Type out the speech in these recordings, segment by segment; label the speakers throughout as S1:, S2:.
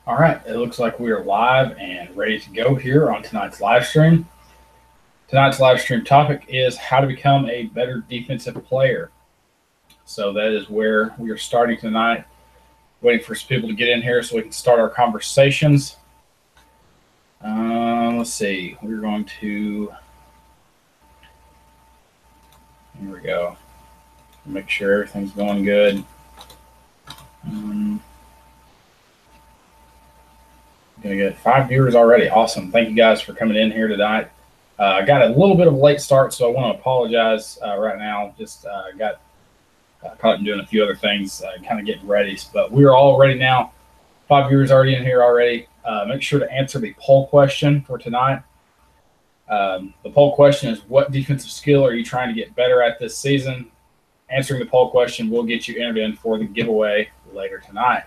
S1: All right, it looks like we are live and ready to go here on tonight's live stream. Tonight's live stream topic is how to become a better defensive player. So that is where we are starting tonight. Waiting for some people to get in here so we can start our conversations. Let's see. We're going to. Here we go. Make sure everything's going good. Gonna get 5 viewers already. Awesome. Thank you guys for coming in here tonight. I got a little bit of a late start, so I want to apologize right now. Just got caught in doing a few other things, kind of getting ready. But we are all ready now. 5 viewers already in here already. Make sure to answer the poll question for tonight. The poll question is, what defensive skill are you trying to get better at this season? Answering the poll question will get you entered in for the giveaway later tonight.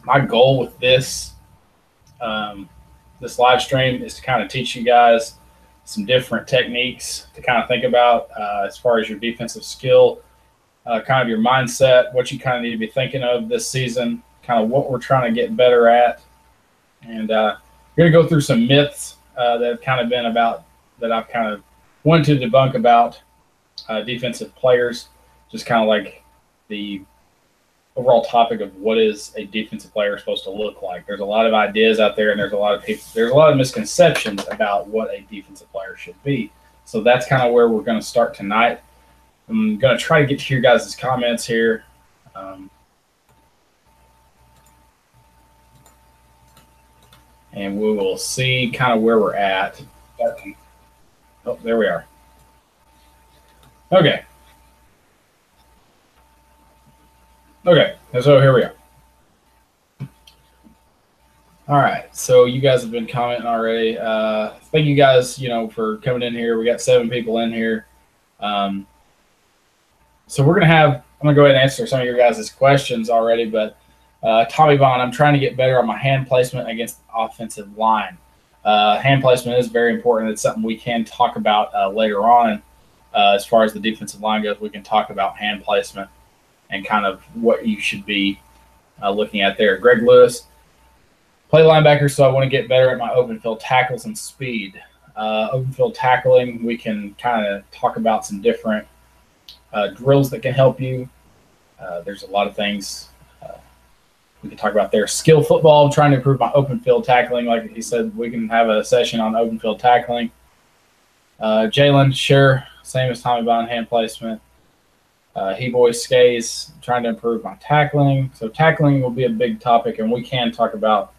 S1: My goal with this this live stream is to kind of teach you guys some different techniques to kind of think about as far as your defensive skill, kind of your mindset, what you kind of need to be thinking of this season, kind of what we're trying to get better at. And we're going to go through some myths that have kind of been about, that I've kind of wanted to debunk about defensive players, just kind of like the overall topic of what is a defensive player supposed to look like. There's a lot of ideas out there, and there's a lot of misconceptions about what a defensive player should be. So that's kind of where we're going to start tonight. I'm going to try to get to your guys' comments here. And we will see kind of where we're at. Oh, there we are. Okay. Okay, so here we are. All right, so you guys have been commenting already. Thank you guys, for coming in here. We got 7 people in here. So I'm gonna go ahead and answer some of your guys' questions already, but Tommy Bond, I'm trying to get better on my hand placement against the offensive line. Hand placement is very important. It's something we can talk about later on. As far as the defensive line goes, we can talk about hand placement and kind of what you should be looking at there. Greg Lewis, play linebacker, so I want to get better at my open field tackles and speed. Open field tackling, we can kind of talk about some different drills that can help you. There's a lot of things we can talk about there. Skill football, I'm trying to improve my open field tackling. Like he said, we can have a session on open field tackling. Jalen, sure, same as Tommy Bond, hand placement. He-Boy Skays, trying to improve my tackling. So tackling will be a big topic, and we can talk about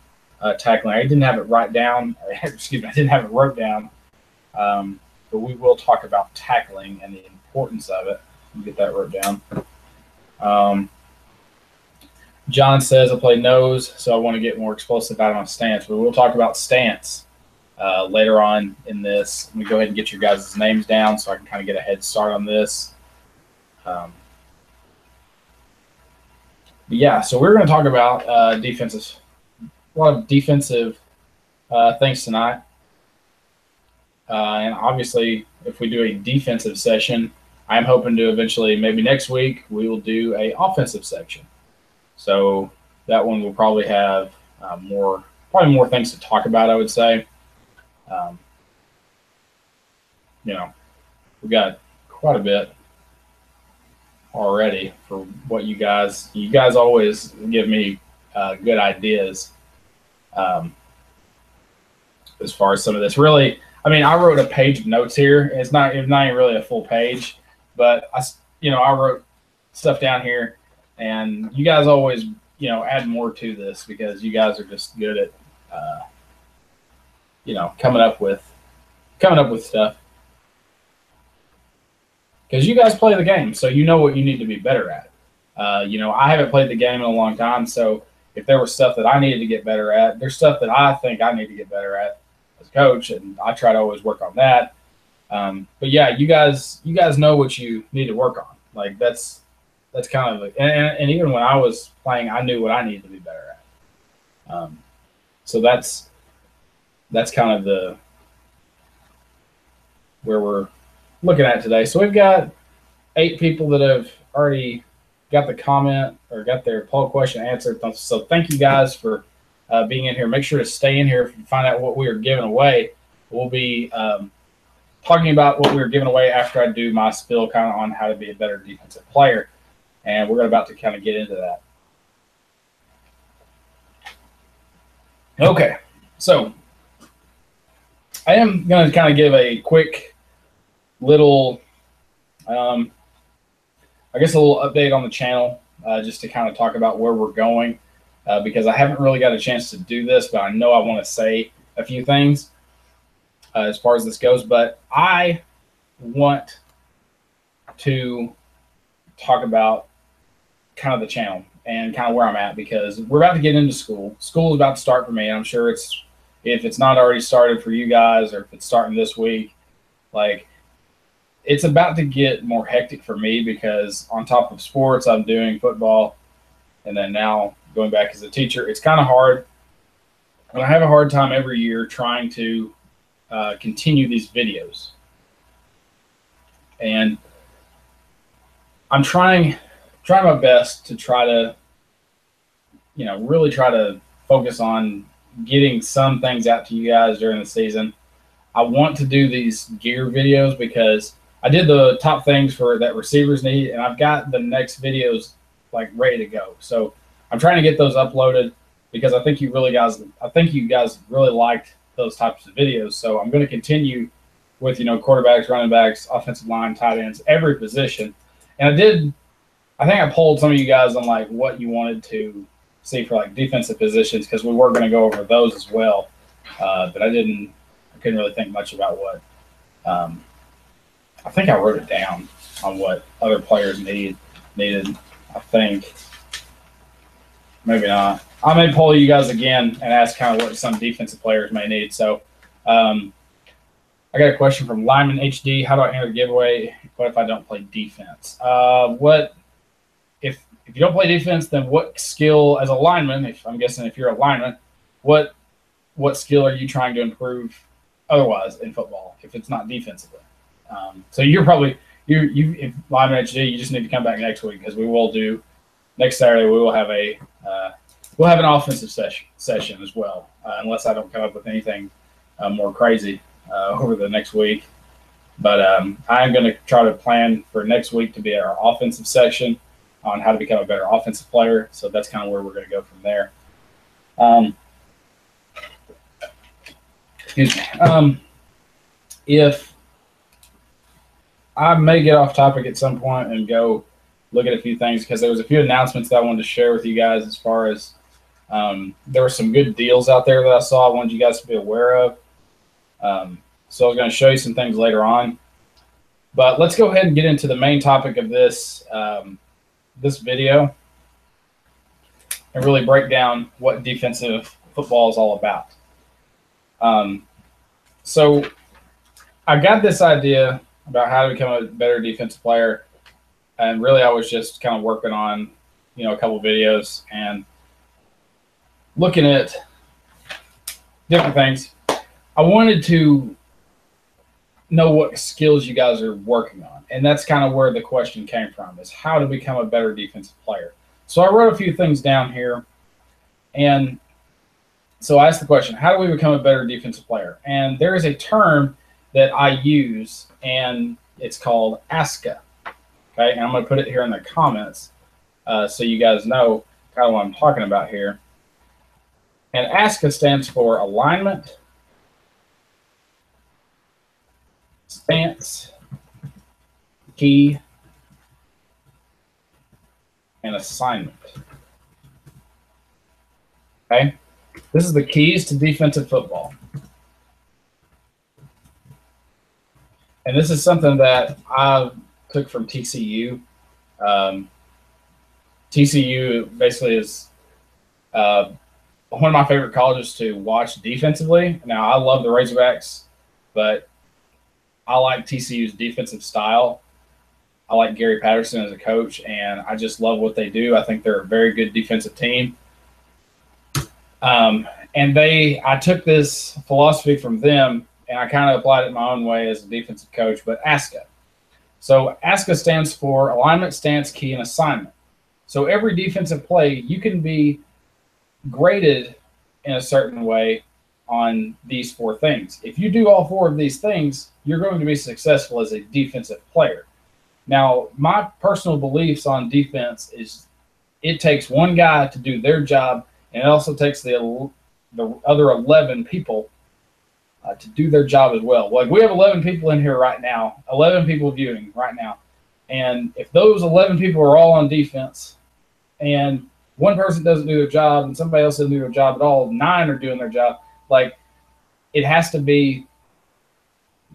S1: tackling. I didn't have it wrote down. Excuse me, I didn't have it wrote down. But we will talk about tackling and the importance of it. Let me get that wrote down. John says I play nose, so I want to get more explosive out of my stance. But we'll talk about stance later on in this. Let me go ahead and get your guys' names down so I can kind of get a head start on this. But yeah, so we're going to talk about a lot of defensive things tonight. And obviously, if we do a defensive session, I'm hoping to eventually, maybe next week, we will do a offensive section. So that one will probably have more things to talk about, I would say. We've got quite a bit already for what you guys always give me good ideas as far as some of this. Really, I mean, I wrote a page of notes here. It's not even really a full page, but I wrote stuff down here, and you guys always add more to this because you guys are just good at coming up with stuff. Because you guys play the game, so you know what you need to be better at. I haven't played the game in a long time, so if there was stuff that I needed to get better at, there's stuff that I think I need to get better at as a coach, and I try to always work on that. But yeah, you guys know what you need to work on. Like that's kind of and even when I was playing, I knew what I needed to be better at. So that's kind of where we're looking at today. So we've got 8 people that have already got the comment or got their poll question answered. So thank you guys for being in here. Make sure to stay in here if you find out what we are giving away. We'll be talking about what we were giving away after I do my spill kind of on how to be a better defensive player. And we're about to kind of get into that. Okay, so I am going to kind of give a quick little, I guess a little update on the channel, just to kind of talk about where we're going, because I haven't really got a chance to do this, but I know I want to say a few things as far as this goes. But I want to talk about kind of the channel and kind of where I'm at, because we're about to get into school. School is about to start for me. I'm sure if it's not already started for you guys, or if it's starting this week, like, it's about to get more hectic for me, because on top of sports, I'm doing football, and then now going back as a teacher. It's kind of hard, and I have a hard time every year trying to continue these videos. And I'm trying my best to try to, really try to focus on getting some things out to you guys during the season. I want to do these gear videos because I did the top things for that receivers need, and I've got the next videos like ready to go. So I'm trying to get those uploaded, because I think you guys really liked those types of videos. So I'm going to continue with, quarterbacks, running backs, offensive line, tight ends, every position. And I think I polled some of you guys on like what you wanted to see for like defensive positions, because we were going to go over those as well. But I couldn't really think much about what, I think I wrote it down on what other players needed. I think maybe not. I may poll you guys again and ask kind of what some defensive players may need. So I got a question from Lyman HD. How do I enter the giveaway? What if I don't play defense? If you don't play defense, then what skill as a lineman, I'm guessing if you're a lineman, what skill are you trying to improve otherwise in football if it's not defensively? So you're probably if Lyman HD, you just need to come back next week, because we will do next Saturday. We will have we'll have an offensive session as well, unless I don't come up with anything more crazy over the next week. But I'm going to try to plan for next week to be our offensive section on how to become a better offensive player. So that's kind of where we're going to go from there. Excuse me. If I may get off topic at some point and go look at a few things, because there was a few announcements that I wanted to share with you guys, as far as there were some good deals out there that I saw I wanted you guys to be aware of. So I was going to show you some things later on. But let's go ahead and get into the main topic of this this video, and really break down what defensive football is all about. So I got this idea about how to become a better defensive player, and really I was just kind of working on, a couple videos and looking at different things. I wanted to know what skills you guys are working on, and that's kind of where the question came from, is how to become a better defensive player. So I wrote a few things down here, and so I asked the question, how do we become a better defensive player? And there is a term that I use, and it's called ASCA. Okay, and I'm going to put it here in the comments so you guys know kind of what I'm talking about here. And ASCA stands for alignment, stance, key, and assignment. Okay, this is the keys to defensive football. And this is something that I took from TCU. TCU basically is one of my favorite colleges to watch defensively. Now, I love the Razorbacks, but I like TCU's defensive style. I like Gary Patterson as a coach, and I just love what they do. I think they're a very good defensive team. And I took this philosophy from them, and I kind of applied it my own way as a defensive coach, but ASCA. So ASCA stands for alignment, stance, key, and assignment. So every defensive play, you can be graded in a certain way on these 4 things. If you do all 4 of these things, you're going to be successful as a defensive player. Now, my personal beliefs on defense is it takes one guy to do their job, and it also takes the other 11 people to do their job as well. Like, we have 11 people in here right now, 11 people viewing right now. And if those 11 people are all on defense and one person doesn't do their job and somebody else doesn't do their job at all, 9 are doing their job, like, it has to be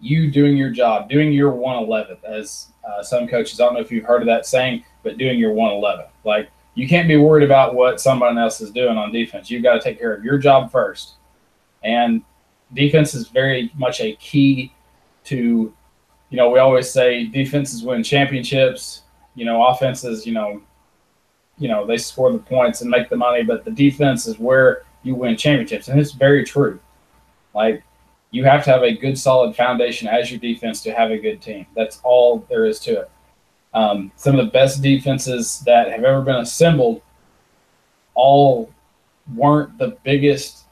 S1: you doing your job, doing your 111th, as some coaches, I don't know if you've heard of that saying, but doing your 111th. Like, you can't be worried about what somebody else is doing on defense. You've got to take care of your job first. And defense is very much a key to, we always say defenses win championships, offenses, they score the points and make the money, but the defense is where you win championships. And it's very true. Like, you have to have a good, solid foundation as your defense to have a good team. That's all there is to it. Some of the best defenses that have ever been assembled all weren't the biggest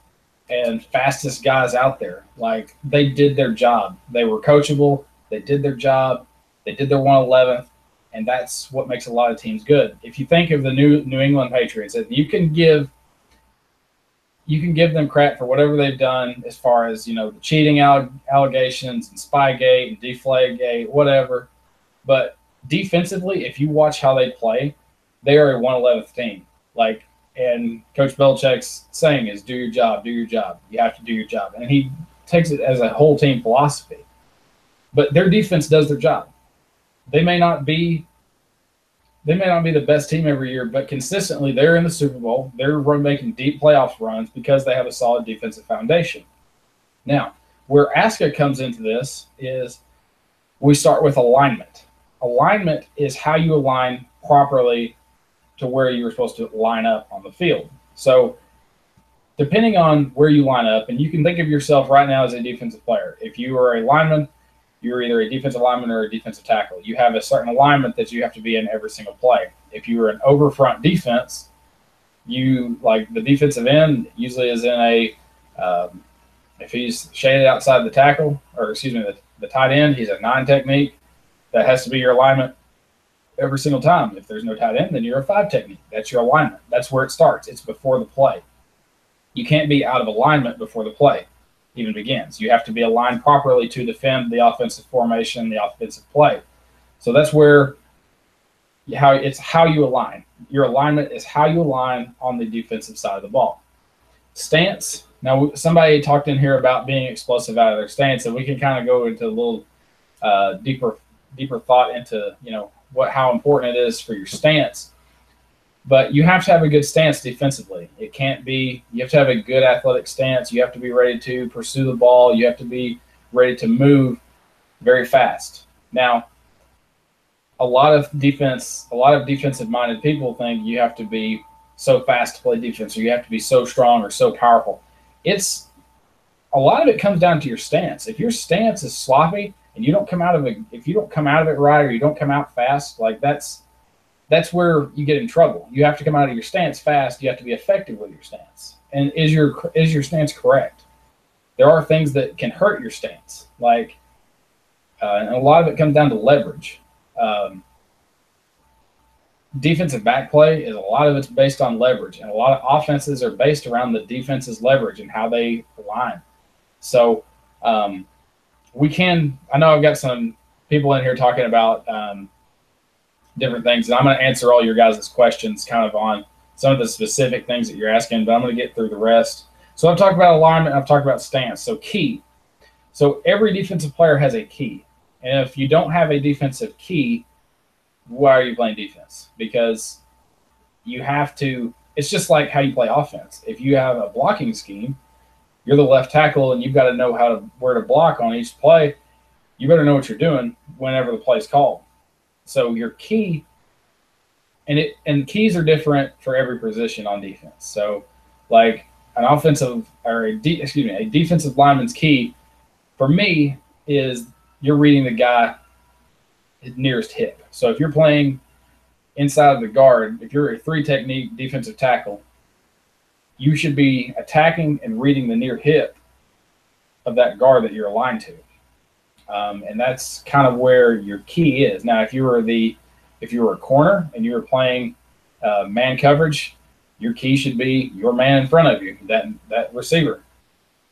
S1: and fastest guys out there. Like, they did their job. They were coachable. They did their job. They did their 111th, and that's what makes a lot of teams good. If you think of the New England Patriots, you can give them crap for whatever they've done as far as, the cheating allegations and Spygate and Deflategate, whatever. But defensively, if you watch how they play, they are a 111th team. Like, and Coach Belichick's saying is, do your job, do your job. You have to do your job. And he takes it as a whole team philosophy. But their defense does their job. They may not be the best team every year, but consistently they're in the Super Bowl. They're making deep playoff runs because they have a solid defensive foundation. Now, where ASCA comes into this is we start with alignment. Alignment is how you align properly to where you're supposed to line up on the field. So depending on where you line up, and you can think of yourself right now as a defensive player. If you are a lineman, you're either a defensive lineman or a defensive tackle. You have a certain alignment that you have to be in every single play. If you are an over-front defense, like the defensive end usually is in a if he's shaded outside the tackle, or excuse me, the tight end, he's a 9 technique. That has to be your alignment every single time. If there's no tight end, then you're a 5 technique. That's your alignment. That's where it starts. It's before the play. You can't be out of alignment before the play even begins. You have to be aligned properly to defend the offensive formation, the offensive play. So that's where how you align. Your alignment is how you align on the defensive side of the ball. Stance. Now, somebody talked in here about being explosive out of their stance, and we can kind of go into a little deeper thought into how important it is for your stance. But you have to have a good stance defensively. You have to have a good athletic stance. You have to be ready to pursue the ball. You have to be ready to move very fast. Now, a lot of defensive-minded people think you have to be so fast to play defense, or you have to be so strong or so powerful. A lot of it comes down to your stance. If your stance is sloppy and you don't come out of it, if you don't come out of it right, or you don't come out fast, like that's where you get in trouble. You have to come out of your stance fast. You have to be effective with your stance. And is your stance correct? There are things that can hurt your stance, like and a lot of it comes down to leverage. Defensive back play is a lot of it's based on leverage, and a lot of offenses are based around the defense's leverage and how they align. So I know I've got some people in here talking about different things, and I'm going to answer all your guys' questions kind of on some of the specific things that you're asking, but I'm going to get through the rest. So I've talked about alignment, I've talked about stance. So key. So every defensive player has a key. And if you don't have a defensive key, why are you playing defense? Because you have to – it's just like how you play offense. If you have a blocking scheme, you're the left tackle and you've got to know where to block on each play. You better know what you're doing whenever the play is called. So your key – and keys are different for every position on defense. So like an offensive – or a defensive lineman's key for me is you're reading the guy nearest hip. So if you're playing inside of the guard, if you're a 3 technique defensive tackle, you should be attacking and reading the near hip of that guard that you're aligned to. And that's kind of where your key is. Now, if you were a corner and you were playing man coverage, your key should be your man in front of you, that receiver.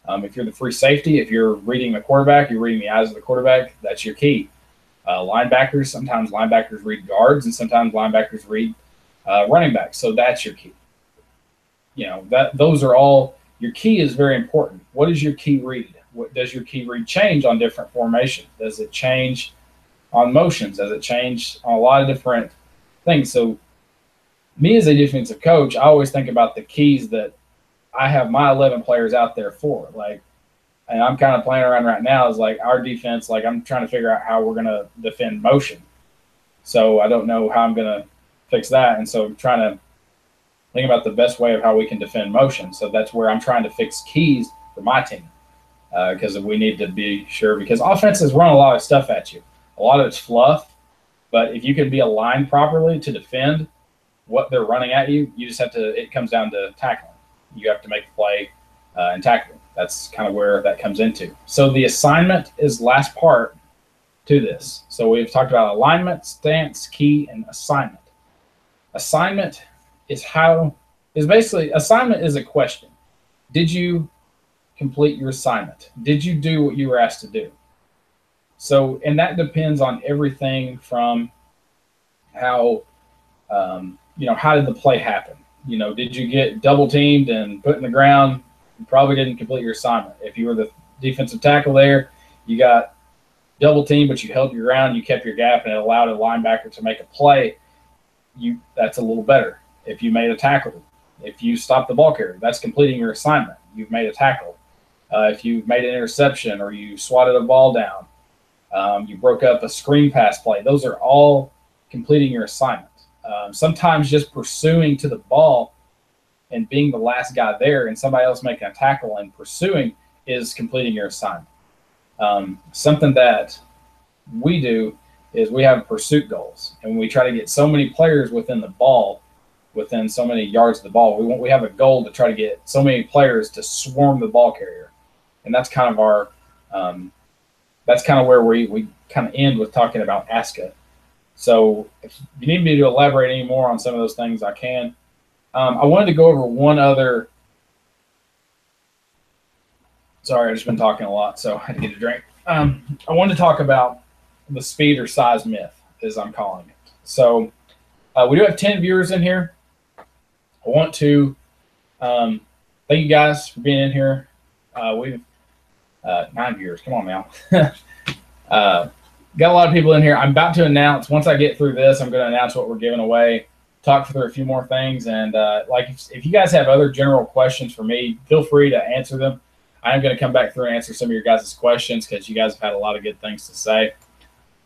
S1: If you're the free safety, if you're reading the quarterback, you're reading the eyes of the quarterback, that's your key. Linebackers, sometimes linebackers read guards, and sometimes linebackers read running backs. So that's your key. Those are all. Your key is very important. What is your key read? What does your key read change on different formations? Does it change on motions? Does it change on a lot of different things? So me as a defensive coach, I always think about the keys that I have my 11 players out there for. And I'm kind of playing around right now is our defense, I'm trying to figure out how we're going to defend motion. So I don't know how I'm going to fix that. And so I'm trying to think about the best way of how we can defend motion. So that's where I'm trying to fix keys for my team. Because we need to be sure, because offenses run a lot of stuff at you. A lot of it's fluff, but if you can be aligned properly to defend what they're running at you, you just have to, it comes down to tackling. You have to make the play and tackle. That's kind of where that comes into. So the assignment is last part to this. So we've talked about alignment, stance, key, and assignment. Assignment is assignment is a question. Did you complete your assignment? Did you do what you were asked to do? So, and that depends on everything from how, how did the play happen? Did you get double teamed and put in the ground? You probably didn't complete your assignment. If you were the defensive tackle there, you got double teamed, but you held your ground, you kept your gap, and it allowed a linebacker to make a play. That's a little better. If you made a tackle, if you stopped the ball carrier, that's completing your assignment. You've made a tackle. If you made an interception or you swatted a ball down, you broke up a screen pass play, those are all completing your assignment. Sometimes just pursuing to the ball and being the last guy there and somebody else making a tackle and pursuing is completing your assignment. Something that we do is we have pursuit goals, and we try to get so many players within the ball, within so many yards of the ball. We have a goal to try to get so many players to swarm the ball carrier. And that's kind of our, that's kind of where we kind of end with talking about ASCA. So if you need me to elaborate any more on some of those things, I can. I wanted to go over one other. Sorry, I've just been talking a lot, so I had to get a drink. I wanted to talk about the speed or size myth, as I'm calling it. So we do have 10 viewers in here. I want to thank you guys for being in here. We've 9 viewers. Come on now. Got a lot of people in here. I'm about to announce, once I get through this, I'm going to announce what we're giving away, talk through a few more things. And if you guys have other general questions for me, feel free to answer them. I am going to come back through and answer some of your guys' questions because you guys have had a lot of good things to say.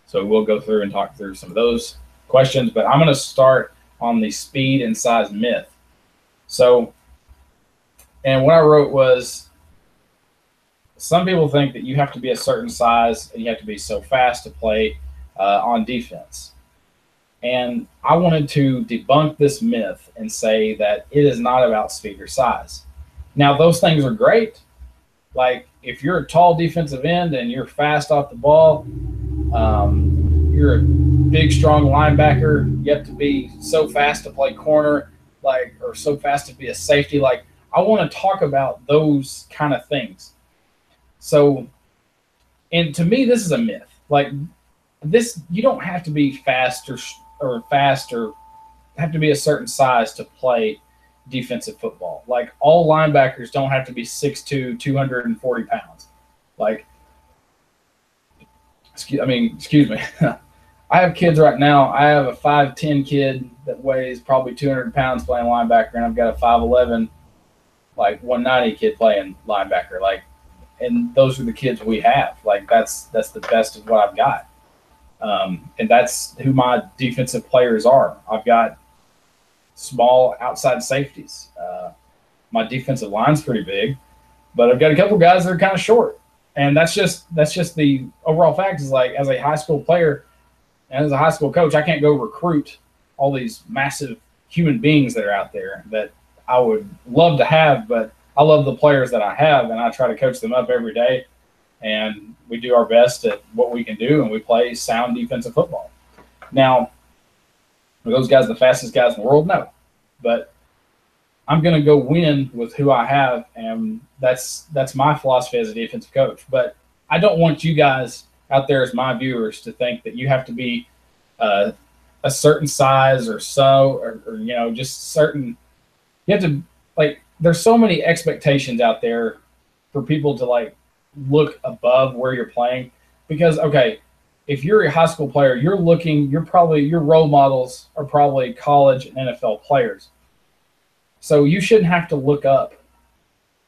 S1: So we'll go through and talk through some of those questions. But I'm going to start on the speed and size myth. So, and what I wrote was, some people think that you have to be a certain size and you have to be so fast to play on defense. And I wanted to debunk this myth and say that it is not about speed or size. Now, those things are great. Like if you're a tall defensive end and you're fast off the ball, you're a big, strong linebacker, you have to be so fast to play corner, or so fast to be a safety. I want to talk about those kind of things. So, and to me, this is a myth. You don't have to be fast or have to be a certain size to play defensive football. All linebackers don't have to be 6'2", 240 pounds. Excuse me. I have kids right now. I have a 5'10" kid that weighs probably 200 pounds playing linebacker, and I've got a 5'11", 190 kid playing linebacker. And those are the kids we have. That's the best of what I've got. And that's who my defensive players are. I've got small outside safeties. My defensive line's pretty big, but I've got a couple guys that are kind of short. And that's just the overall fact is as a high school player and as a high school coach, I can't go recruit all these massive human beings that are out there that I would love to have, but I love the players that I have, and I try to coach them up every day. And we do our best at what we can do, and we play sound defensive football. Now, are those guys the fastest guys in the world? No. But I'm going to go win with who I have, and that's my philosophy as a defensive coach. But I don't want you guys out there as my viewers to think that you have to be a certain size or just certain. You have to, like, there's so many expectations out there for people to, like, look above where you're playing. Because, okay, if you're a high school player, your role models are probably college and NFL players. So you shouldn't have to look up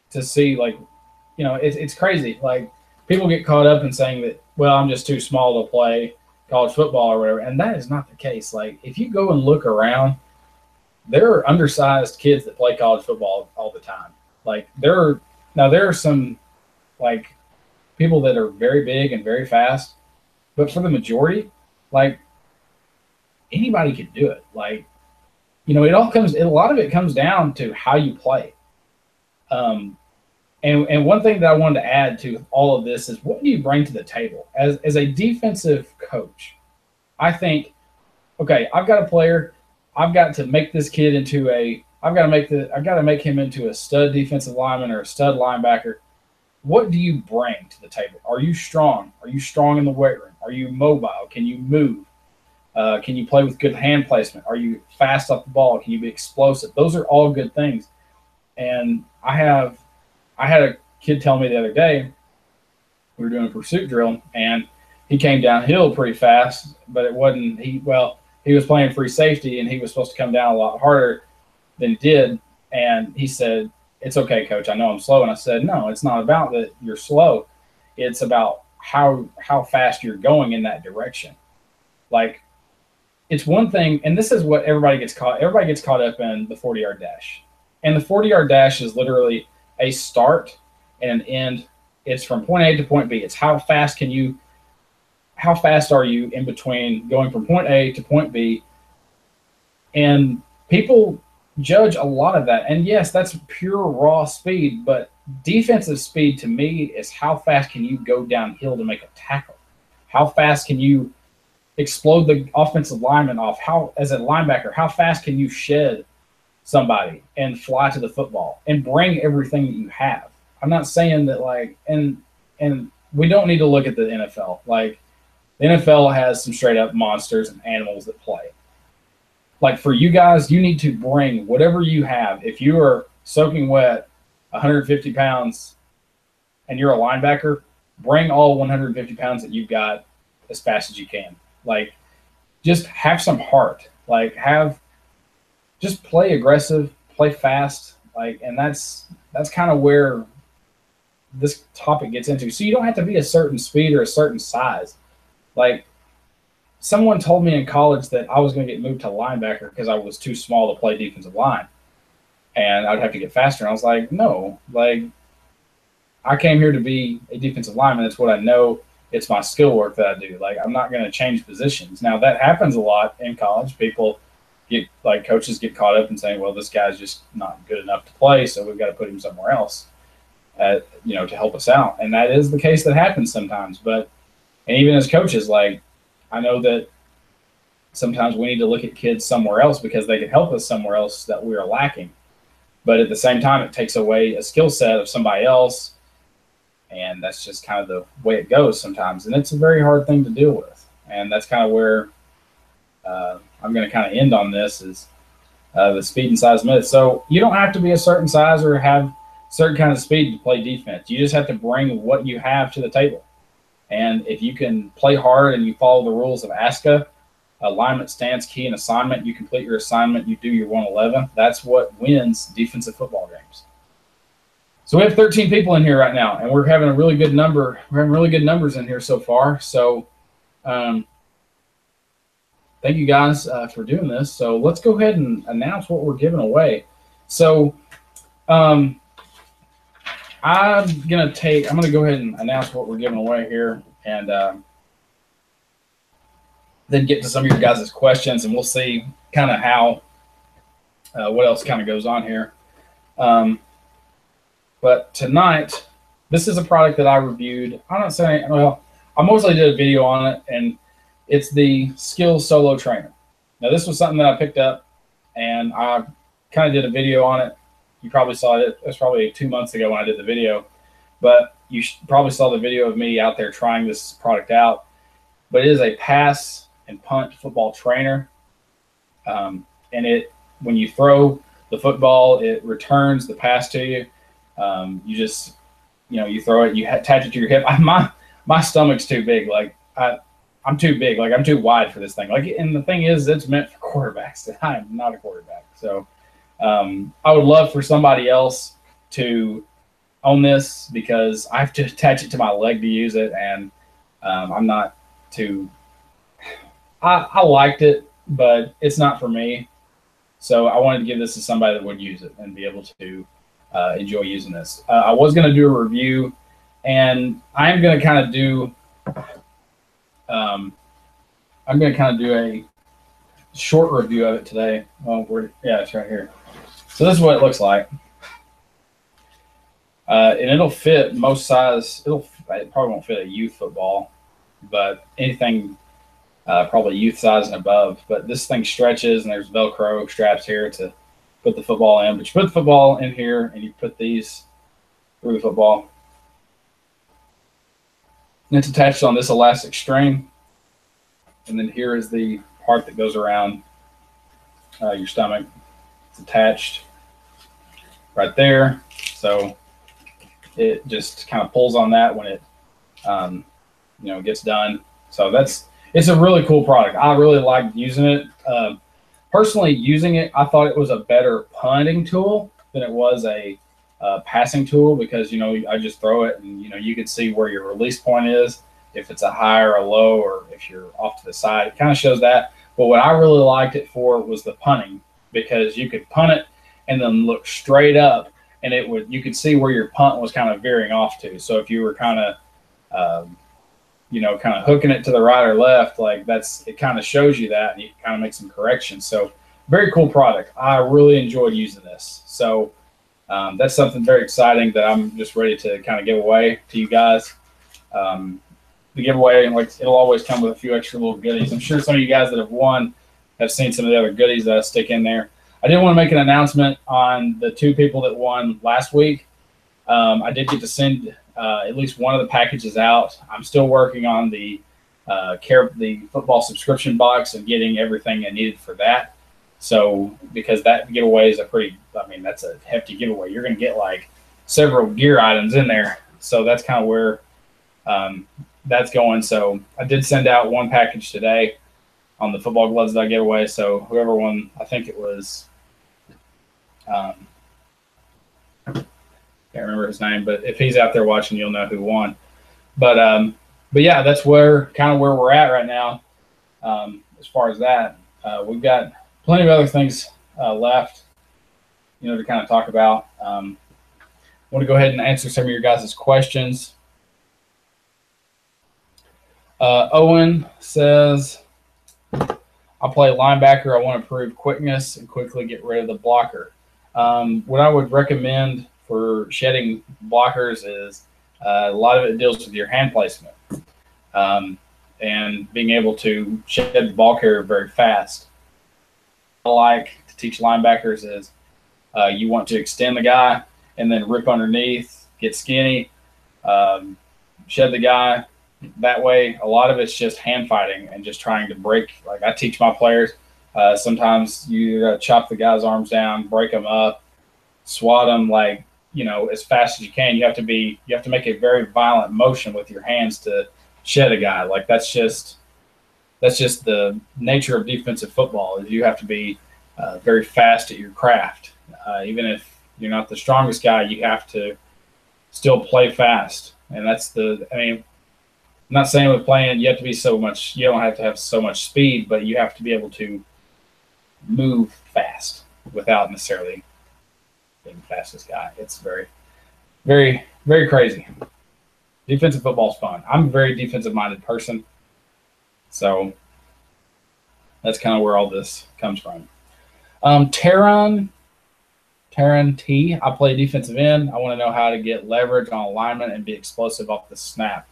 S1: to see, like, it's crazy. Like, people get caught up in saying that, well, I'm just too small to play college football or whatever. And that is not the case. Like, if you go and look around, there are undersized kids that play college football all the time. Like, there are some, like, people that are very big and very fast, but for the majority, like, anybody can do it. Like, a lot of it comes down to how you play. And one thing that I wanted to add to all of this is, what do you bring to the table as a defensive coach? I think, okay, I've got a player. I've got to make this kid I've got to make him into a stud defensive lineman or a stud linebacker. What do you bring to the table? Are you strong? Are you strong in the weight room? Are you mobile? Can you move? Can you play with good hand placement? Are you fast off the ball? Can you be explosive? Those are all good things. And I had a kid tell me the other day, we were doing a pursuit drill, and he came downhill pretty fast, but he was playing free safety, and he was supposed to come down a lot harder than he did. And he said, "It's okay, coach. I know I'm slow." And I said, "No, it's not about that you're slow. It's about how fast you're going in that direction." Like, it's one thing, and this is what everybody gets caught up in, the 40-yard dash. And the 40-yard dash is literally a start and an end. It's from point A to point B. It's how fast are you in between going from point A to point B? And people judge a lot of that. And yes, that's pure raw speed, but defensive speed to me is how fast can you go downhill to make a tackle? How fast can you explode the offensive lineman off? As a linebacker, how fast can you shed somebody and fly to the football and bring everything that you have? I'm not saying that, like, and we don't need to look at the NFL. Like, the NFL has some straight up monsters and animals that play. Like, for you guys, you need to bring whatever you have. If you are soaking wet, 150 pounds, and you're a linebacker, bring all 150 pounds that you've got as fast as you can. Like, just have some heart. Like, just play aggressive, play fast. Like, and that's kind of where this topic gets into. So you don't have to be a certain speed or a certain size. Like, someone told me in college that I was going to get moved to linebacker because I was too small to play defensive line, and I'd have to get faster. And I was like, no, like, I came here to be a defensive lineman. It's what I know. It's my skill work that I do. Like, I'm not going to change positions. Now, that happens a lot in college. Coaches get caught up in saying, well, this guy's just not good enough to play, so we've got to put him somewhere else, to help us out. And that is the case that happens sometimes. And even as coaches, like, I know that sometimes we need to look at kids somewhere else because they can help us somewhere else that we are lacking. But at the same time, it takes away a skill set of somebody else, and that's just kind of the way it goes sometimes. And it's a very hard thing to deal with. And that's kind of where I'm going to kind of end on this is the speed and size myth. So you don't have to be a certain size or have certain kind of speed to play defense. You just have to bring what you have to the table. And if you can play hard and you follow the rules of ASCA, alignment, stance, key, and assignment, you complete your assignment, you do your 111. That's what wins defensive football games. So we have 13 people in here right now, and we're having a really good number. We're having really good numbers in here so far. So thank you guys for doing this. So let's go ahead and announce what we're giving away. So I'm going to go ahead and announce what we're giving away here. And then get to some of your guys' questions, and we'll see kind of how what else kind of goes on here. But tonight, this is a product that I reviewed. I'm not saying, well, I mostly did a video on it, and it's the Skills Solo Trainer. Now, this was something that I picked up, and I kind of did a video on it. You probably saw it. It was probably 2 months ago when I did the video, but you probably saw the video of me out there trying this product out. But it is a pass and punt football trainer, and when you throw the football, it returns the pass to you. You just, you throw it, you attach it to your hip. My stomach's too big. Like I'm too big. Like I'm too wide for this thing. Like, and the thing is, it's meant for quarterbacks. I am not a quarterback, so I would love for somebody else to own this because I have to attach it to my leg to use it, and I'm not too. I liked it, but it's not for me. So I wanted to give this to somebody that would use it and be able to enjoy using this. I was going to do a review, and I'm going to kind of do a short review of it today. Oh, yeah, it's right here. So this is what it looks like, and it'll fit most size. It probably won't fit a youth football, but anything probably youth size and above. But this thing stretches, and there's Velcro straps here to put the football in. But you put the football in here, and you put these through the football. And it's attached on this elastic string. And then here is the part that goes around your stomach. It's attached right there. So it just kind of pulls on that when it gets done. So it's a really cool product. I really liked using it. Personally, using it, I thought it was a better punting tool than it was a passing tool because, I just throw it and, you can see where your release point is, if it's a high or a low, or if you're off to the side. It kind of shows that. But what I really liked it for was the punting, because you could punt it and then look straight up, and you could see where your punt was kind of veering off to. So if you were kind of kind of hooking it to the right or left, it kind of shows you that, and you can kind of make some corrections. So very cool product. I really enjoyed using this. So that's something very exciting that I'm just ready to kind of give away to you guys. The giveaway, it'll always come with a few extra little goodies. I'm sure some of you guys that have won have seen some of the other goodies that I stick in there. I did want to make an announcement on the 2 people that won last week. I did get to send at least one of the packages out. I'm still working on the football subscription box and getting everything I needed for that. So because that giveaway is that's a hefty giveaway. You're going to get several gear items in there. So that's kind of where that's going. So I did send out one package today on the football gloves that I gave away. So whoever won, I think it was, can't remember his name, but if he's out there watching, you'll know who won. But yeah, that's where we're at right now. As far as that, we've got plenty of other things left, to kind of talk about. I want to go ahead and answer some of your guys' questions. Owen says, I play linebacker. I want to prove quickness and quickly get rid of the blocker. What I would recommend for shedding blockers is a lot of it deals with your hand placement and being able to shed the ball carrier very fast. What I like to teach linebackers is you want to extend the guy and then rip underneath, get skinny, shed the guy. That way, a lot of it's just hand fighting and just trying to break. I teach my players, sometimes you got to chop the guy's arms down, break them up, swat them as fast as you can. You have to make a very violent motion with your hands to shed a guy. That's just the nature of defensive football. Is you have to be very fast at your craft. Even if you're not the strongest guy, you have to still play fast. And I'm not saying with playing you have to be you don't have to have so much speed, but you have to be able to move fast without necessarily being the fastest guy. It's very, very, very crazy. Defensive football is fun. I'm a very defensive-minded person. So That's kind of where all this comes from. Taron T. I play defensive end. I want to know how to get leverage on alignment and be explosive off the snap.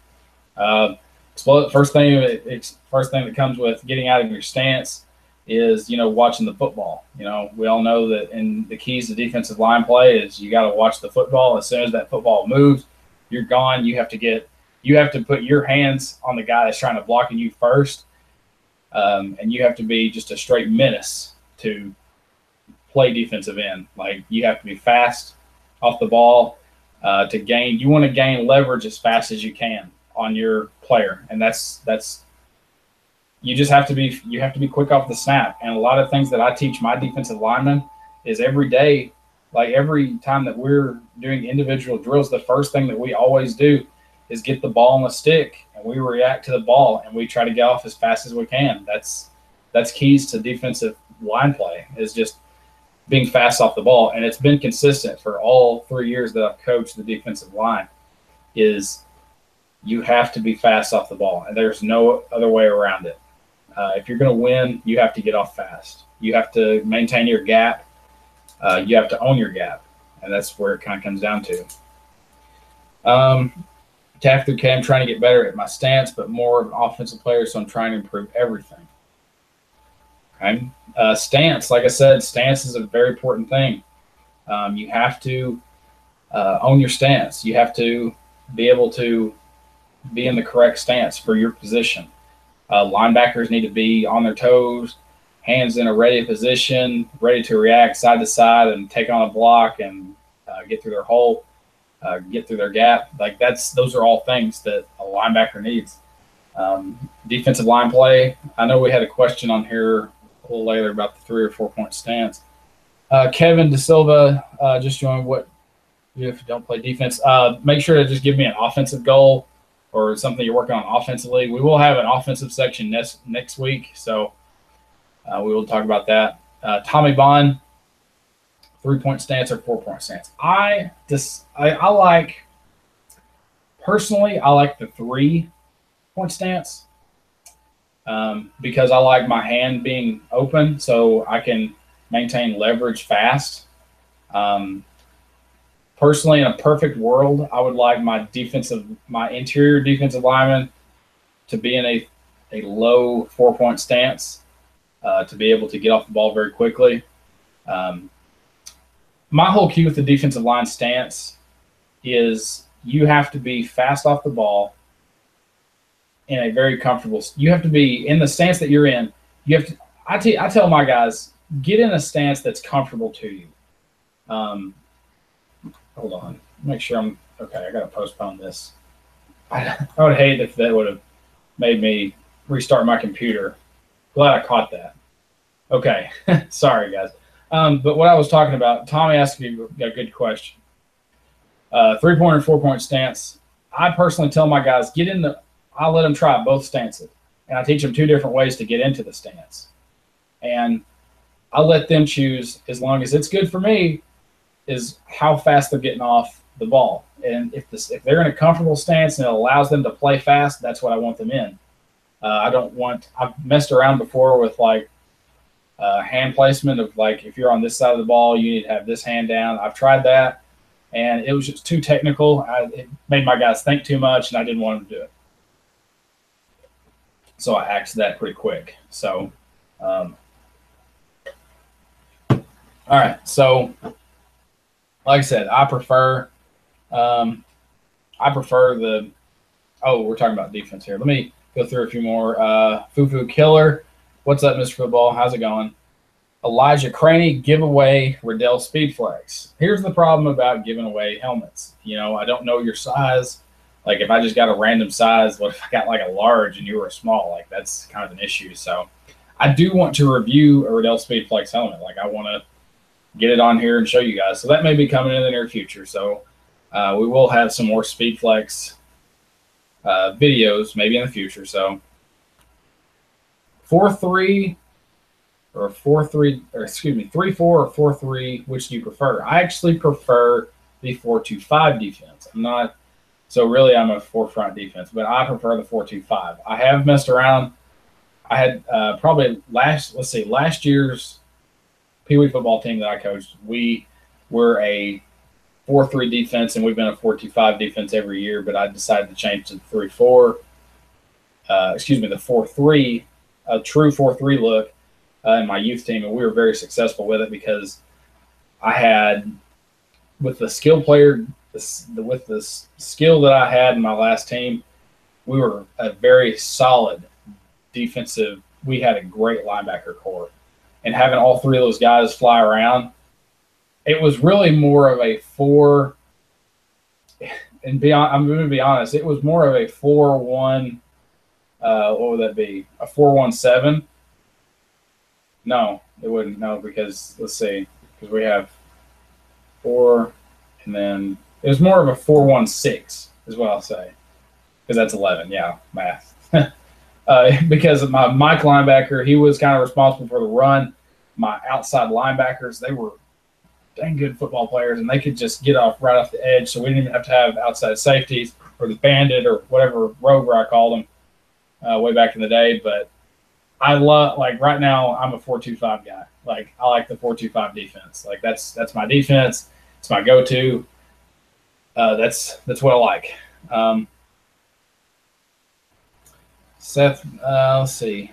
S1: First thing that comes with getting out of your stance is, watching the football. We all know that in the keys to defensive line play is you got to watch the football. As soon as that football moves, you're gone. You have to put your hands on the guy that's trying to block you first, and you have to be just a straight menace to play defensive end. Like, you have to be fast off the ball to gain. You want to gain leverage as fast as you can on your player, and that's you just have to be quick off the snap. And a lot of things that I teach my defensive linemen is every day, like every time that we're doing individual drills, the first thing that we always do is get the ball on the stick, and we react to the ball, and we try to get off as fast as we can. That's keys to defensive line play, is just being fast off the ball. And it's been consistent for all 3 years that I've coached the defensive line, is you have to be fast off the ball, and there's no other way around it. If you're going to win, you have to get off fast. You have to maintain your gap. You have to own your gap, and that's where it kind of comes down to. Tap through K, I'm trying to get better at my stance, but more of an offensive player, so I'm trying to improve everything. Okay. Stance, like I said, stance is a very important thing. You have to own your stance. You have to be able to be in the correct stance for your position. Linebackers need to be on their toes, hands in a ready position, ready to react side to side and take on a block and get through their hole, get through their gap. Like, those are all things that a linebacker needs. Defensive line play. I know we had a question on here a little later about the 3 or 4 point stance. Kevin De Silva just joined. What if you don't play defense? Make sure to just give me an offensive goal or something you're working on offensively. We will have an offensive section next week, so we will talk about that. Tommy Bond, 3 point stance or 4 point stance. I like, personally, I like the 3 point stance because I like my hand being open so I can maintain leverage fast. Personally, in a perfect world, I would like my interior defensive lineman to be in a low 4 point stance to be able to get off the ball very quickly. My whole key with the defensive line stance is you have to be fast off the ball in a very comfortable. You have to be in the stance that you're in. You have to. I tell my guys, get in a stance that's comfortable to you. Hold on, make sure I'm okay. I gotta postpone this. I would hate if that would have made me restart my computer. Glad I caught that. Okay, sorry guys. But what I was talking about, Tommy asked me a good question. 3 point or 4 point stance. I personally tell my guys, I let them try both stances, and I teach them 2 different ways to get into the stance, and I let them choose, as long as it's good for me, is how fast they're getting off the ball. And if they're in a comfortable stance and it allows them to play fast, that's what I want them in. I've messed around before with like hand placement of, like, if you're on this side of the ball, you need to have this hand down. I've tried that, and it was just too technical. It made my guys think too much, and I didn't want them to do it. So I axed that pretty quick. So, all right. So, like I said, I prefer the. Oh, we're talking about defense here. Let me go through a few more. Fufu Killer, what's up, Mr. Football? How's it going? Elijah Craney, giveaway Riddell Speedflex. Here's the problem about giving away helmets. I don't know your size. Like, if I just got a random size, what if I got like a large and you were a small? Like, that's kind of an issue. So I do want to review a Riddell Speedflex helmet. Like, I want to get it on here and show you guys. So that may be coming in the near future. So we will have some more Speedflex videos maybe in the future. So 4-3 or 4-3, or excuse me, 3-4 or 4-3, which do you prefer? I actually prefer the 4-2-5 defense. I'm a 4-front defense, but I prefer the 4-2-5. I have messed around I had probably last year's Pee Wee football team that I coached. We were a 4-3 defense, and we've been a 4-2-5 defense every year. But I decided to change to the 3-4. The 4-3, a true 4-3 look in my youth team, and we were very successful with it because I had, with the skill player, with the skill that I had in my last team, we were a very solid defensive. We had a great linebacker core, and having all three of those guys fly around, it was really more of a four. And I'm going to be honest, it was more of a 4-1. What would that be? A 4-1-7? No, it wouldn't. No, because let's see, because we have 4, and then it was more of a 4-1-6 is what I'll say, because that's 11. Yeah, math. Because of my Mike linebacker, he was kind of responsible for the run. My outside linebackers, they were dang good football players, and they could just get off right off the edge. So we didn't even have to have outside safeties or the bandit or whatever rover I called them way back in the day. But I love, like right now, I'm a 4-2-5 guy. Like I like the 4-2-5 defense. Like that's my defense. It's my go-to. That's what I like. Seth, let's see.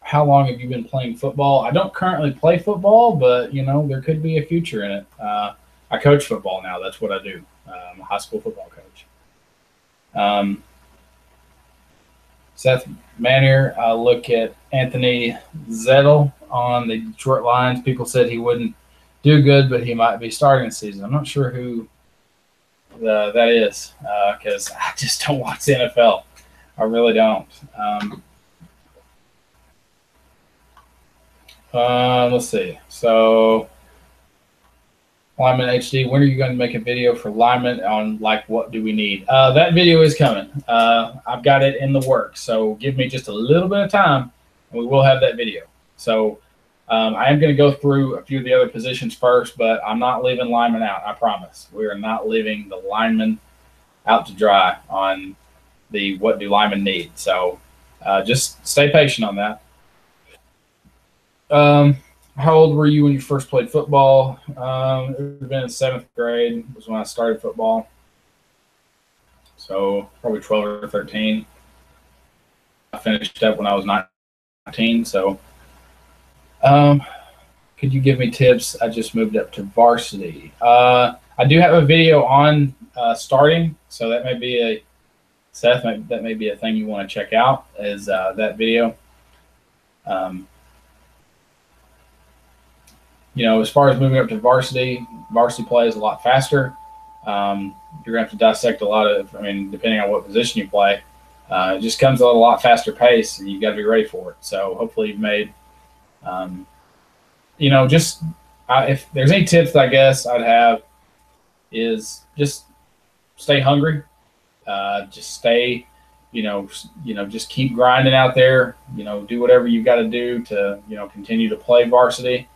S1: How long have you been playing football? I don't currently play football, but there could be a future in it. I coach football now. That's what I do. I'm a high school football coach. Seth Manier, I look at Anthony Zettel on the Detroit Lions. People said he wouldn't do good, but he might be starting the season. I'm not sure who that is because I just don't watch the NFL. I really don't. Let's see. So, Lyman HD, when are you going to make a video for Lyman on, like, what do we need? That video is coming. I've got it in the works. So, give me just a little bit of time, and we will have that video. So, I am going to go through a few of the other positions first, but I'm not leaving Lyman out. I promise. We are not leaving the lineman out to dry on the what do linemen need. So, just stay patient on that. How old were you when you first played football? It would have been in 7th grade was when I started football. So probably 12 or 13. I finished up when I was 19. So could you give me tips? I just moved up to varsity. I do have a video on starting. So that may be Seth, that may be a thing you want to check out, is that video. As far as moving up to varsity play is a lot faster. You're going to have to dissect a lot of, depending on what position you play, it just comes at a lot faster pace, and you've got to be ready for it. So hopefully you've made, if there's any tips that I guess I'd have is just stay hungry. Just stay, just keep grinding out there, do whatever you've got to do to, continue to play varsity.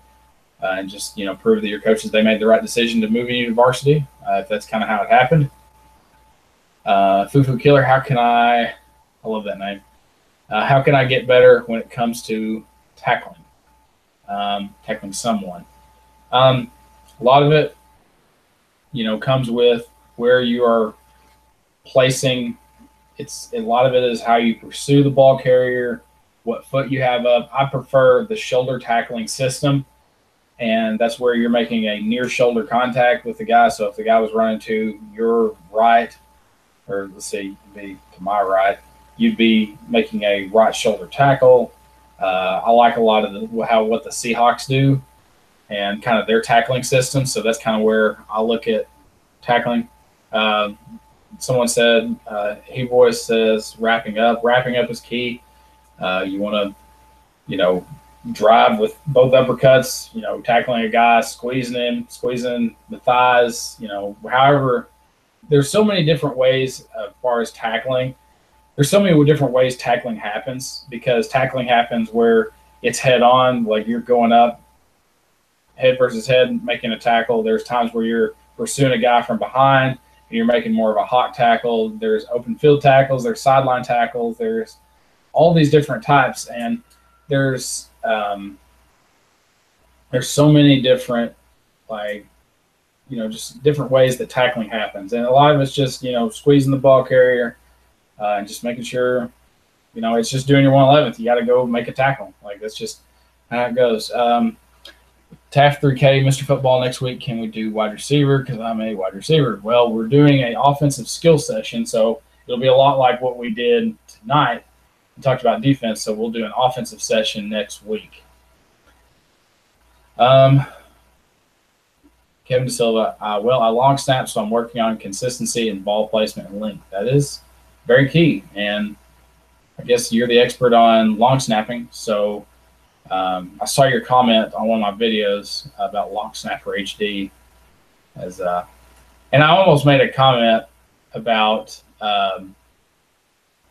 S1: And just, prove that your coaches, they made the right decision to moving you to varsity, if that's kind of how it happened. Fufu Killer, I love that name. How can I get better when it comes to tackling someone? A lot of it, comes with where you are placing. A lot of it is how you pursue the ball carrier, what foot you have up. I prefer the shoulder tackling system. And that's where you're making a near shoulder contact with the guy. So if the guy was running to your right, or let's say be to my right, you'd be making a right shoulder tackle. I like a lot of what the Seahawks do and kind of their tackling system. So that's kind of where I look at tackling. Someone said, He Voice says wrapping up. Wrapping up is key. You want to, drive with both uppercuts, tackling a guy, squeezing the thighs, however. There's so many different ways as far as tackling. There's so many different ways tackling happens, because tackling happens where it's head on, like you're going up, head versus head, making a tackle. There's times where you're pursuing a guy from behind and you're making more of a hawk tackle. There's open field tackles, there's sideline tackles, there's all these different types, and there's so many different, like, just different ways that tackling happens. And a lot of it's just, squeezing the ball carrier and just making sure, it's just doing your 111th. You got to go make a tackle. Like, that's just how it goes. Taft 3K, Mr. Football, next week, can we do wide receiver? Because I'm a wide receiver. Well, we're doing an offensive skill session, so it'll be a lot like what we did tonight. We talked about defense, so we'll do an offensive session next week. Kevin De Silva, well, I long snap, so I'm working on consistency and ball placement and length. That is very key. And I guess you're the expert on long snapping. So I saw your comment on one of my videos about long snapper HD. And I almost made a comment about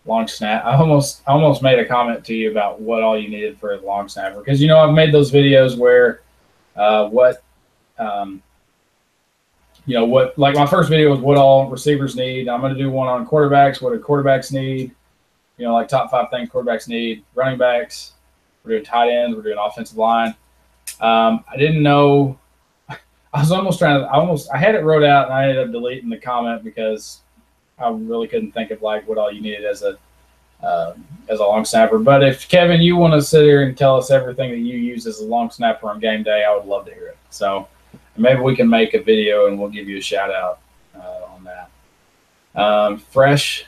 S1: long snap. I almost made a comment to you about what all you needed for a long snapper. Because, I've made those videos where like my first video was what all receivers need. I'm going to do one on quarterbacks, what do quarterbacks need, like top 5 things quarterbacks need, running backs, we're doing tight ends, we're doing offensive line. I didn't know, I had it wrote out and I ended up deleting the comment because I really couldn't think of like what all you needed as a long snapper. But if Kevin, you want to sit here and tell us everything that you use as a long snapper on game day, I would love to hear it. So maybe we can make a video and we'll give you a shout out on that. Fresh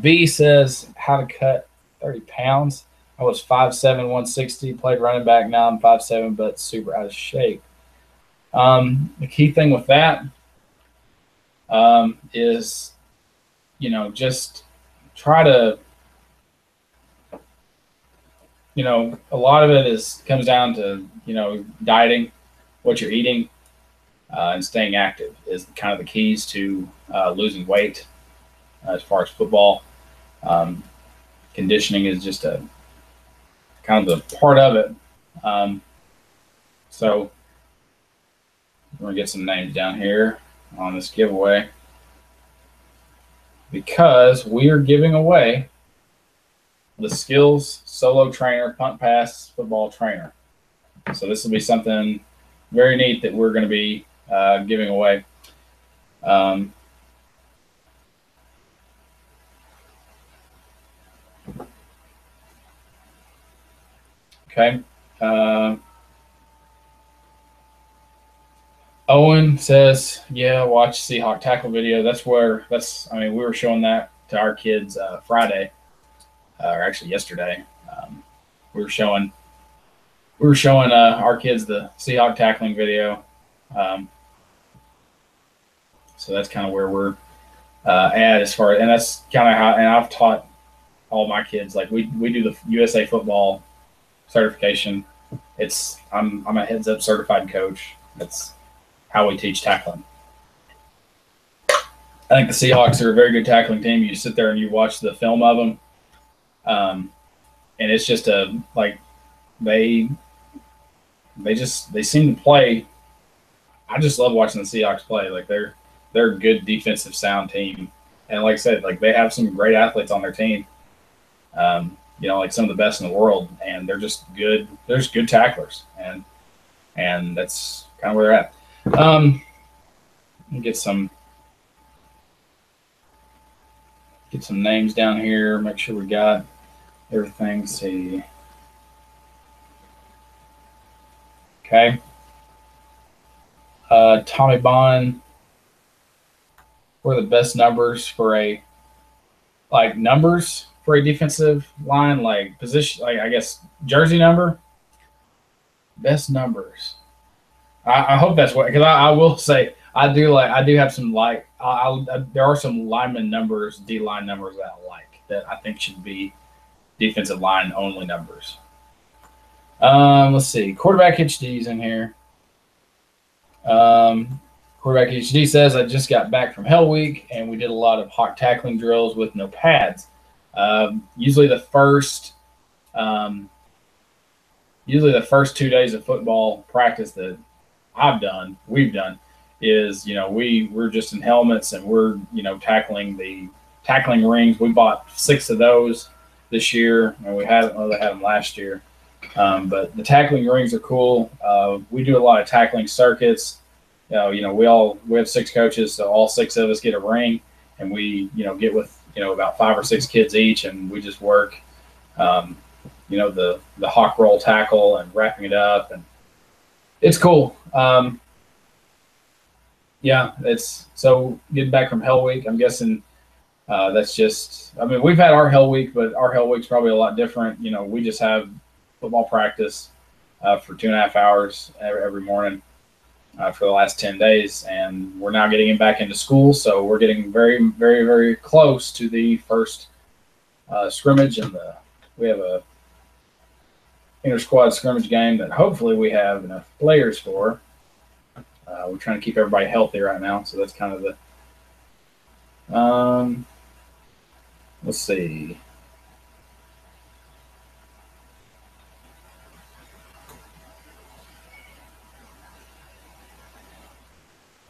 S1: B says how to cut 30 pounds. I was 5'7", 160, played running back. Now I'm 5'7", but super out of shape. The key thing with that is, just try to, a lot of it comes down to, dieting, what you're eating, and staying active is kind of the keys to losing weight as far as football. Conditioning is just a kind of the part of it. So we're going to get some names down here on this giveaway because we are giving away the Skills Solo Trainer Punt Pass Football Trainer. So this will be something very neat that we're going to be giving away. Okay. Owen says, yeah, watch Seahawk tackle video. We were showing that to our kids Friday, or actually yesterday. We were showing our kids the Seahawk tackling video. So that's kind of where we're at as far, and that's kind of how, and I've taught all my kids, like we do the USA football certification. I'm a heads up certified coach. That's how we teach tackling. I think the Seahawks are a very good tackling team. You sit there and you watch the film of them. And it's just they seem to play. I just love watching the Seahawks play. Like they're a good defensive sound team. And like I said, like they have some great athletes on their team. Like some of the best in the world, and they're just good. They're just good tacklers, and that's kind of where they're at. Let me get some names down here. Make sure we got everything. See, okay. Tommy Bond. What are the best numbers for a defensive line, like position, like I guess jersey number? Best numbers. I hope that's what, because I will say I do have some there are some lineman numbers, D line numbers that I like that I think should be defensive line only numbers. Let's see, quarterback HD's in here. Quarterback HD says, I just got back from Hell Week and we did a lot of hawk tackling drills with no pads. Usually the first 2 days of football practice that we've done is, we're just in helmets and we're, tackling the tackling rings. We bought 6 of those this year, and we hadn't really had them last year. But the tackling rings are cool. We do a lot of tackling circuits. We have 6 coaches, so all 6 of us get a ring, and we get with about 5 or 6 kids each, and we just work the hawk roll tackle and wrapping it up, and it's cool. It's so getting back from Hell Week. I'm guessing that's just. I mean, we've had our Hell Week, but our Hell Week's probably a lot different. We just have football practice for 2.5 hours every morning for the last 10 days, and we're now getting back into school, so we're getting very, very, very close to the first scrimmage, and we have a inter-squad scrimmage game that hopefully we have enough players for. We're trying to keep everybody healthy right now, so that's kind of the let's see.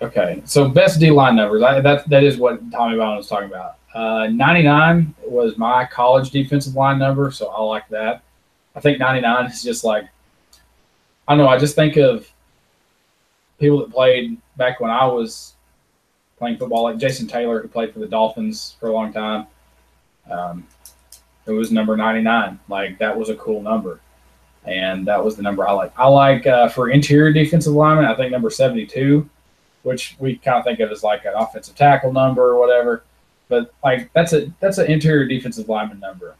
S1: Okay, so best D-line numbers. That is what Tommy Bowden was talking about. 99 was my college defensive line number, so I like that. I think 99 is just like, I don't know, I just think of people that played back when I was playing football, like Jason Taylor, who played for the Dolphins for a long time. It was number 99. Like, that was a cool number. And that was the number I like. I like, for interior defensive lineman, I think number 72, which we kind of think of as like an offensive tackle number or whatever. But, like, that's an interior defensive lineman number.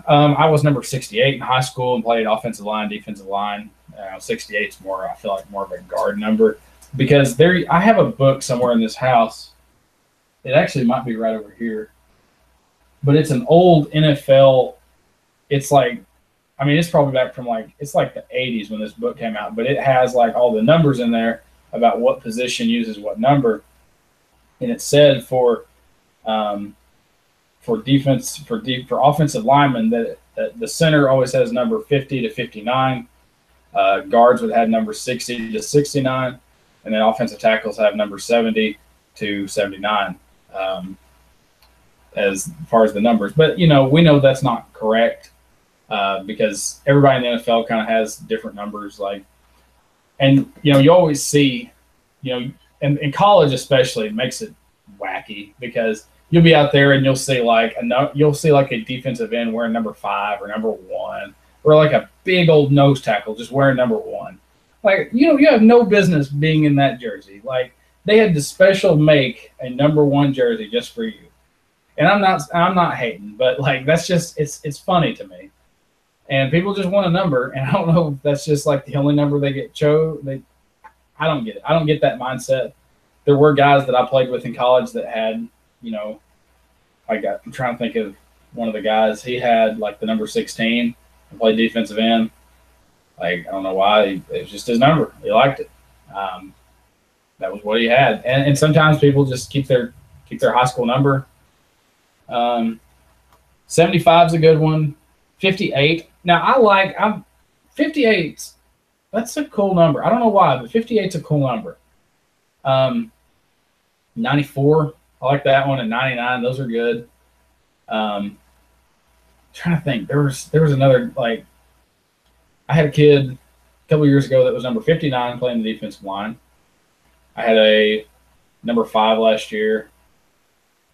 S1: I was number 68 in high school and played offensive line, defensive line. 68 is more, I feel like, more of a guard number. Because I have a book somewhere in this house. It actually might be right over here. But it's an old NFL. It's like, I mean, it's probably back from it's like the 80s when this book came out. But it has like all the numbers in there about what position uses what number. And it said for defense, for offensive linemen, that the center always has number 50 to 59. Guards would have number 60 to 69. And then offensive tackles have number 70 to 79 as far as the numbers. But, we know that's not correct because everybody in the NFL kind of has different numbers. And you always see, in college especially, it makes it wacky because you'll be out there and you'll see like a defensive end wearing number 5 or number 1, or like a big old nose tackle just wearing number 1. Like, you have no business being in that jersey. Like, they had to special make a number 1 jersey just for you. And I'm not hating, but like, that's just, it's funny to me. And people just want a number, and I don't know if that's just like the only number they get I don't get it. I don't get that mindset. There were guys that I played with in college that had, I'm trying to think of one of the guys. He had like the number 16 and played defensive end. Like, I don't know why. It was just his number. He liked it. That was what he had. And sometimes people just keep their high school number. 75 is a good one. 58. Now, 58. That's a cool number. I don't know why, but 58 is a cool number. 94, I like that one, and 99, those are good. Trying to think, there was another, like, I had a kid a couple years ago that was number 59 playing the defensive line. I had a number 5 last year.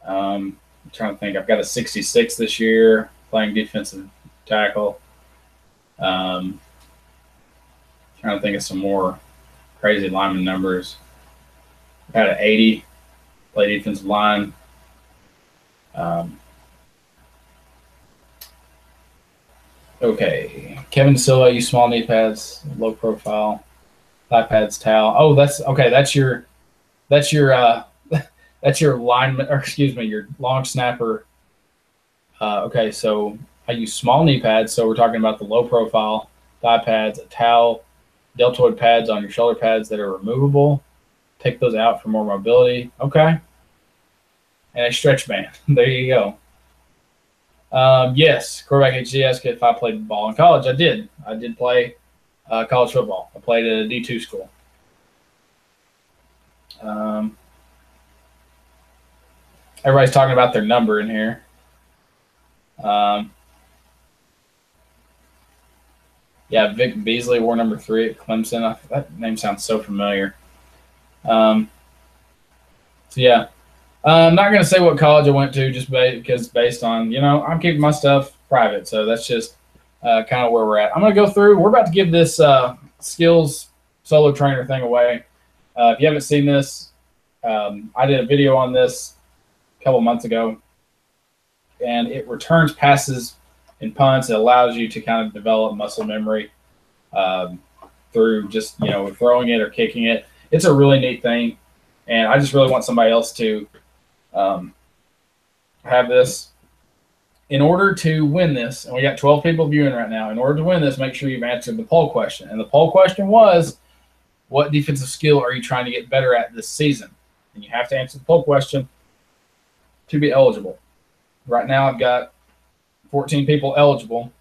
S1: I'm trying to think. I've got a 66 this year playing defensive tackle. Trying to think of some more crazy lineman numbers. I had an 80 play defensive line. Okay, Kevin Silva, use small knee pads, low profile, thigh pads, towel. Oh, that's okay. That's your lineman, or excuse me, your long snapper. Okay, so I use small knee pads. So we're talking about the low profile thigh pads, a towel, deltoid pads on your shoulder pads that are removable. Take those out for more mobility. Okay, and a stretch band. There you go. Yes, quarterback HGS. If I played ball in college, I did. I did play college football. I played at a D2 school. Everybody's talking about their number in here. Yeah, Vic Beasley wore number 3 at Clemson. That name sounds so familiar. So yeah, I'm not going to say what college I went to just because based on, you know, I'm keeping my stuff private. So that's just kind of where we're at. I'm going to go through. We're about to give this skills solo trainer thing away. If you haven't seen this, I did a video on this a couple months ago, and it returns passes and punts. It allows you to kind of develop muscle memory through just, you know, throwing it or kicking it. It's a really neat thing, and I just really want somebody else to have this. In order to win this, and we got 12 people viewing right now, in order to win this, make sure you've answered the poll question. And the poll question was, what defensive skill are you trying to get better at this season? And you have to answer the poll question to be eligible. Right now, I've got 14 people eligible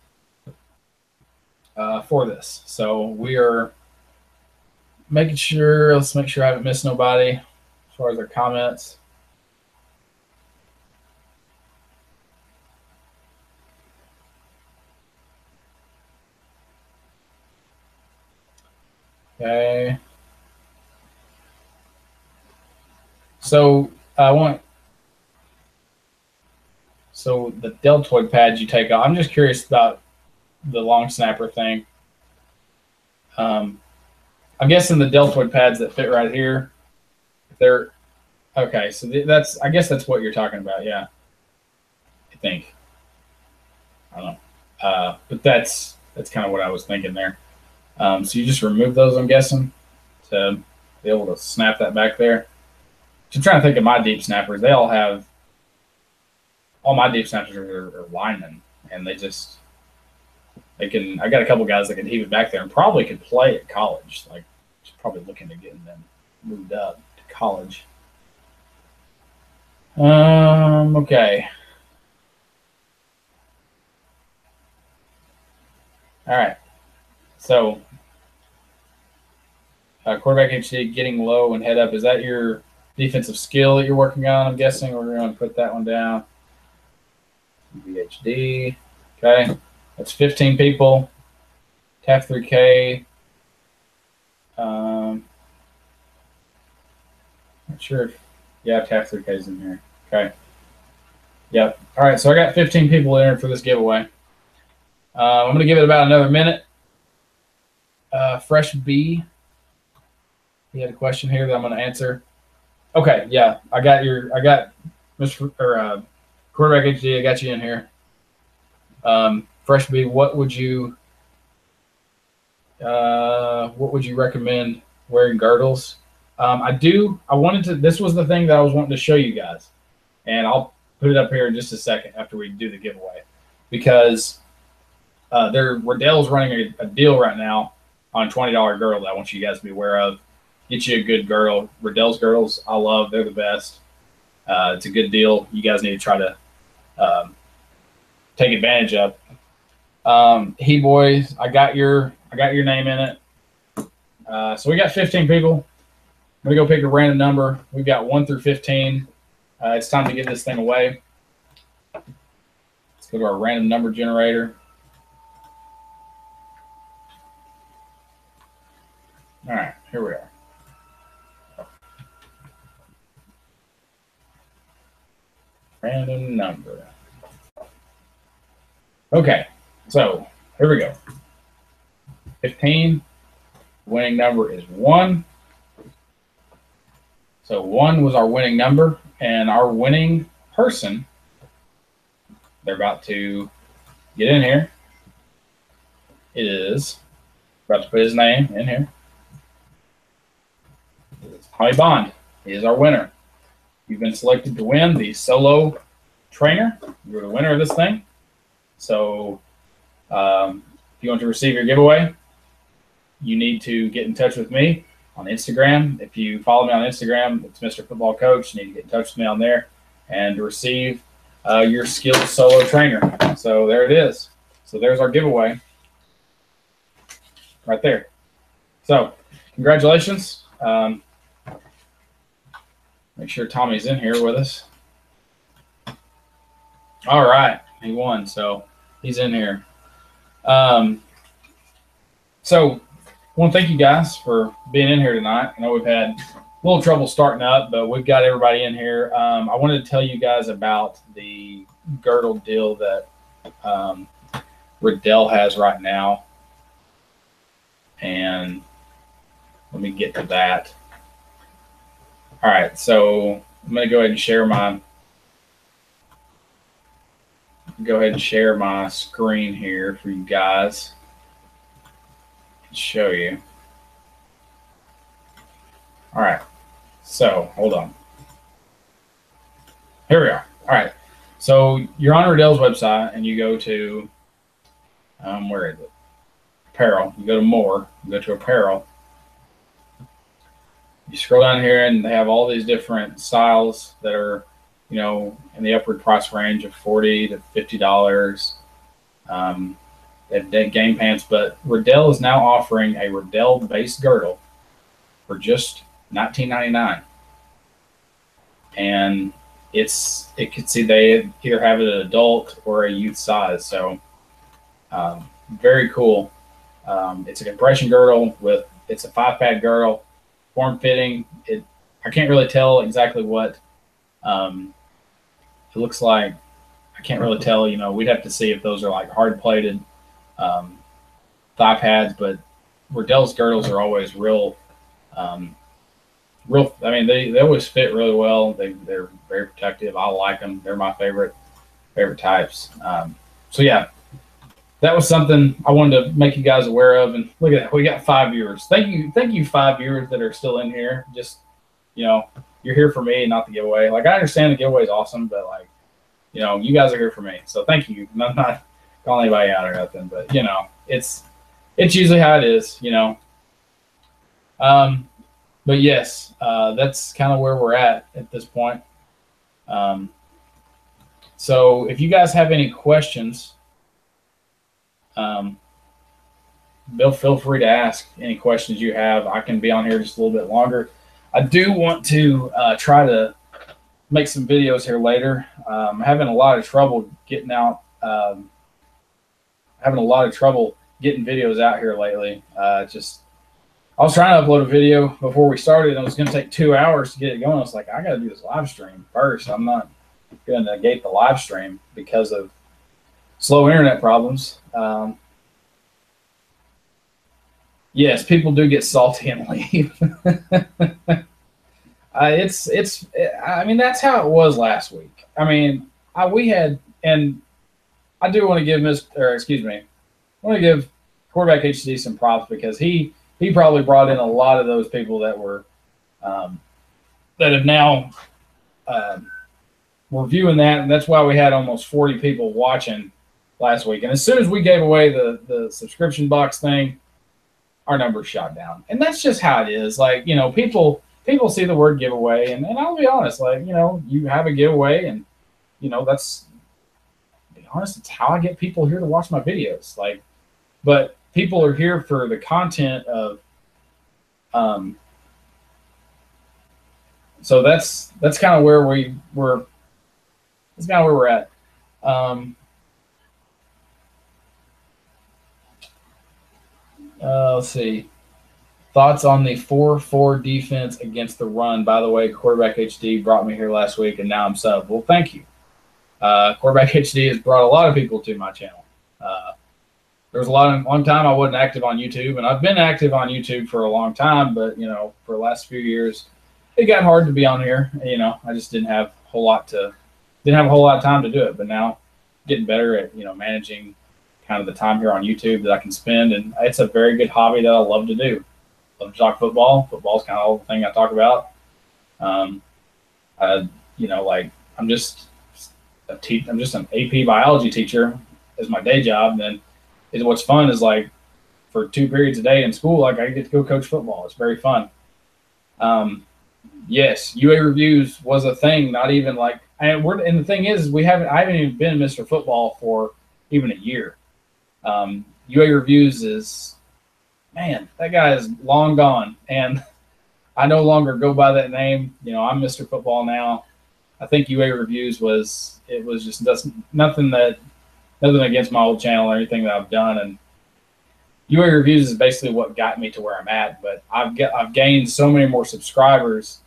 S1: for this. So we are making sure, let's make sure I haven't missed nobody as far as their comments. Okay. So the deltoid pads you take off. I'm just curious about the long snapper thing. I'm guessing the deltoid pads that fit right here, they're okay. So I guess that's what you're talking about. Yeah, I think. I don't know, but that's kind of what I was thinking there. So you just remove those, I'm guessing, to be able to snap that back there. So I'm trying to think of my deep snappers. They all have, all my deep snappers are linemen, and they can, I got a couple guys that can heave it back there and probably could play at college. Like, just probably looking to getting them moved up to college. Okay. All right. So, quarterback HD, getting low and head up. Is that your defensive skill that you're working on? I'm guessing we're going to put that one down. VHD. Okay. That's 15 people. TAF 3K. Not sure if, yeah, TAF 3K is in here. Okay. Yep. All right. So I got 15 people in for this giveaway. I'm going to give it about another minute. Fresh B. He had a question here that I'm going to answer. Okay. Yeah. I got Mr. Quarterback HD. I got you in here. Fresh B, what would you recommend wearing girdles? This was the thing that I was wanting to show you guys, and I'll put it up here in just a second after we do the giveaway, because Riddell's running a deal right now on $20 girdle that I want you guys to be aware of. Get you a good girdle. Riddell's girdles, I love. They're the best. It's a good deal. You guys need to try to take advantage of. He boys, I got your name in it. So we got 15 people. I'm gonna go pick a random number. We've got 1 through 15. It's time to give this thing away. Let's go to our random number generator. All right, here we are. Random number. Okay, so here we go. 15. Winning number is 1. So 1 was our winning number, and our winning person, they're about to get in here, is about to put his name in here. It's Tommy Bond. He is our winner. You've been selected to win the solo trainer. You're the winner of this thing. So if you want to receive your giveaway, you need to get in touch with me on Instagram. If you follow me on Instagram, it's Mr. Football Coach. You need to get in touch with me on there and receive your skills solo trainer. So there it is. So there's our giveaway right there. So congratulations. Make sure Tommy's in here with us. All right, he won, so he's in here. Um, so I want to thank you guys for being in here tonight. I know we've had a little trouble starting up, but we've got everybody in here. I wanted to tell you guys about the girdle deal that Riddell has right now, and let me get to that. All right, so I'm going to go ahead and share my screen here for you guys to show you. All right, so hold on. Here we are. All right, so you're on Riddell's website and you go to where is it? Apparel. You go to more. You go to apparel. You scroll down here and they have all these different styles that are, you know, in the upward price range of $40 to $50. They have game pants, but Riddell is now offering a Riddell base girdle for just $19.99, and it could see they either have it an adult or a youth size. So very cool. It's a compression girdle it's a 5-pad girdle, form fitting. I can't really tell exactly what it looks like. I can't really tell. You know, we'd have to see if those are like hard plated thigh pads, but Riddell's girdles are always real. I mean, they always fit really well. They're very protective. I like them. They're my favorite types. So yeah, that was something I wanted to make you guys aware of. And look at that, we got 5 viewers. Thank you 5 viewers that are still in here. Just, you know, you're here for me, not the giveaway. Like, I understand the giveaway is awesome, but like, you know, you guys are here for me. So thank you. I'm not calling anybody out or nothing, but you know, it's usually how it is, you know. But yes, that's kind of where we're at this point. So if you guys have any questions, feel free to ask any questions you have. I can be on here just a little bit longer. I do want to try to make some videos here later. I'm having a lot of trouble getting out. Having a lot of trouble getting videos out here lately. I was trying to upload a video before we started, and it was going to take 2 hours to get it going. I was like, I got to do this live stream first. I'm not going to negate the live stream because of slow internet problems. Yes, people do get salty and leave. I mean, that's how it was last week. I mean, we had, and I do want to give I want to give Quarterback HD some props because he probably brought in a lot of those people that were that have now were viewing that, and that's why we had almost 40 people watching last week. And as soon as we gave away the subscription box thing, our numbers shot down. And that's just how it is. Like, you know, people see the word giveaway, and I'll be honest, like, you know, you have a giveaway, and you know, that's, to be honest, it's how I get people here to watch my videos. Like, but people are here for the content of so that's kind of where that's kind of where we're at. Let's see. Thoughts on the 4-4 defense against the run. By the way, Quarterback HD brought me here last week, and now I'm sub. Well, thank you. Quarterback HD has brought a lot of people to my channel. There was a long time I wasn't active on YouTube, and I've been active on YouTube for a long time, but you know, for the last few years, it got hard to be on here. You know, I just didn't have a whole lot of time to do it. But now, getting better at, you know, managing kind of the time here on YouTube that I can spend, and it's a very good hobby that I love to do. Love to talk football. Football's kind of the thing I talk about. You know, like I'm just an AP biology teacher as my day job. And then what's fun is like for 2 periods a day in school, like I get to go coach football. It's very fun. Yes, UA reviews was a thing. Not even like, and the thing is, I haven't even been Mr. Football for even a year. UA reviews is, man, that guy is long gone, and I no longer go by that name. You know, I'm Mr. Football now. I think UA reviews was just nothing against my old channel or anything that I've done. And UA reviews is basically what got me to where I'm at. But I've gained so many more subscribers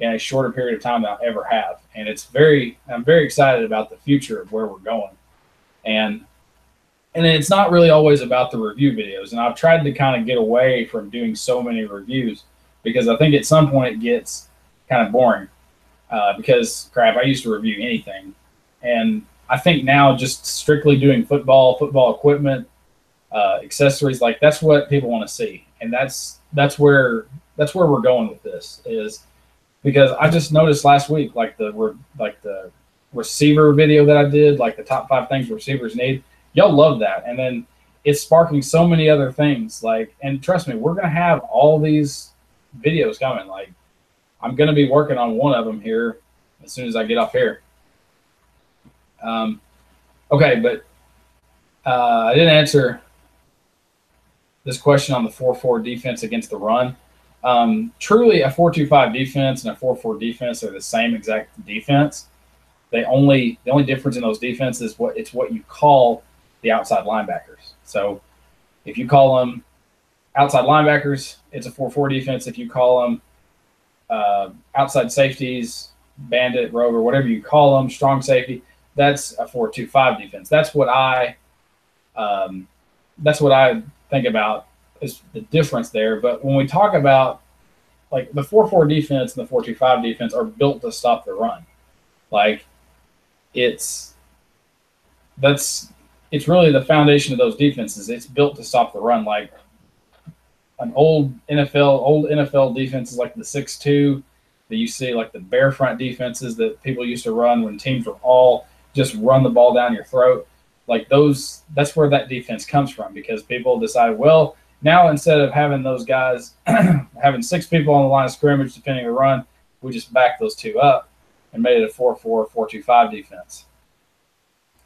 S1: in a shorter period of time than I ever have, and I'm very excited about the future of where we're going. And it's not really always about the review videos. And I've tried to kind of get away from doing so many reviews because I think at some point it gets kind of boring. Because crap, I used to review anything, and I think now just strictly doing football equipment, accessories, like that's what people want to see, and that's where we're going with this. Is because I just noticed last week, like the receiver video that I did, like the top 5 things receivers need. Y'all love that, and then it's sparking so many other things. Like, and trust me, we're gonna have all these videos coming. Like, I'm gonna be working on one of them here as soon as I get off here. Okay, but I didn't answer this question on the 4-4 defense against the run. Truly, a 4-2-5 defense and a 4-4 defense are the same exact defense. The only difference in those defenses is what you call the outside linebackers. So if you call them outside linebackers, it's a 4-4 defense. If you call them outside safeties, bandit, rover, whatever you call them, strong safety, that's a 4-2-5 defense. That's what I think about is the difference there. But when we talk about, like, the 4-4 defense and the 4-2-5 defense are built to stop the run. Like, it's really the foundation of those defenses. It's built to stop the run. Like, an old NFL defenses like the 6-2 that you see, like the bear front defenses that people used to run when teams were all just run the ball down your throat. Like those, that's where that defense comes from, because people decided, well, now instead of having those guys having 6 people on the line of scrimmage defending the run, we just backed those 2 up and made it a 4-4, 4-2-5 defense.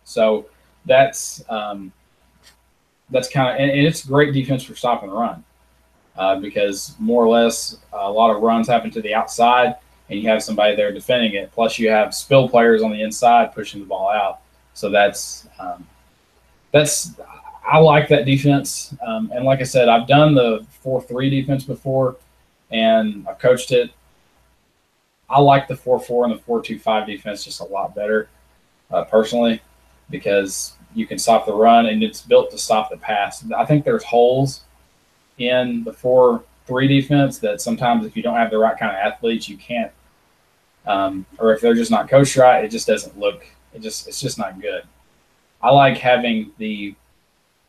S1: So that's kind of, and it's great defense for stopping the run. Because more or less a lot of runs happen to the outside, and you have somebody there defending it. Plus, you have spill players on the inside pushing the ball out. So that's I like that defense. And like I said, I've done the 4-3 defense before, and I've coached it. I like the 4-4 and the 4-2-5 defense just a lot better, personally, because you can stop the run, and it's built to stop the pass. I think there's holes in the 4-3 defense that sometimes if you don't have the right kind of athletes, you can't, or if they're just not coached right, it just doesn't look, it's just not good. I like having the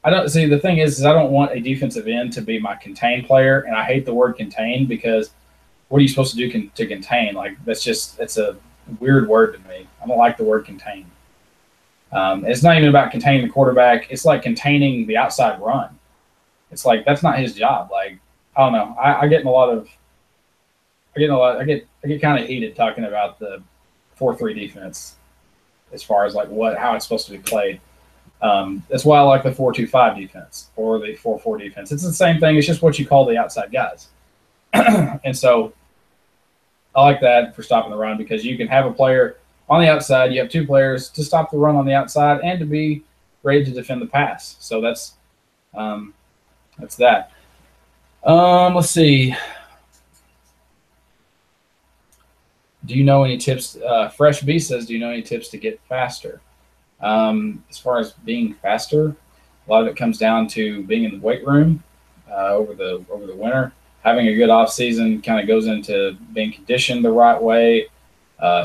S1: thing is I don't want a defensive end to be my contain player, and I hate the word contain because what are you supposed to do to contain? Like, it's a weird word to me. I don't like the word contain. It's not even about containing the quarterback. It's like containing the outside run. It's like, that's not his job. Like, I don't know. I get kind of heated talking about the 4-3 defense as far as like how it's supposed to be played. That's why I like the 4-2-5 defense or the 4-4 defense. It's the same thing. It's just what you call the outside guys. And so I like that for stopping the run, because you can have a player on the outside. You have 2 players to stop the run on the outside and to be ready to defend the pass. So that's that. Let's see. Do you know any tips? Fresh B says, do you know any tips to get faster? As far as being faster, a lot of it comes down to being in the weight room over the winter. Having a good off season kind of goes into being conditioned the right way.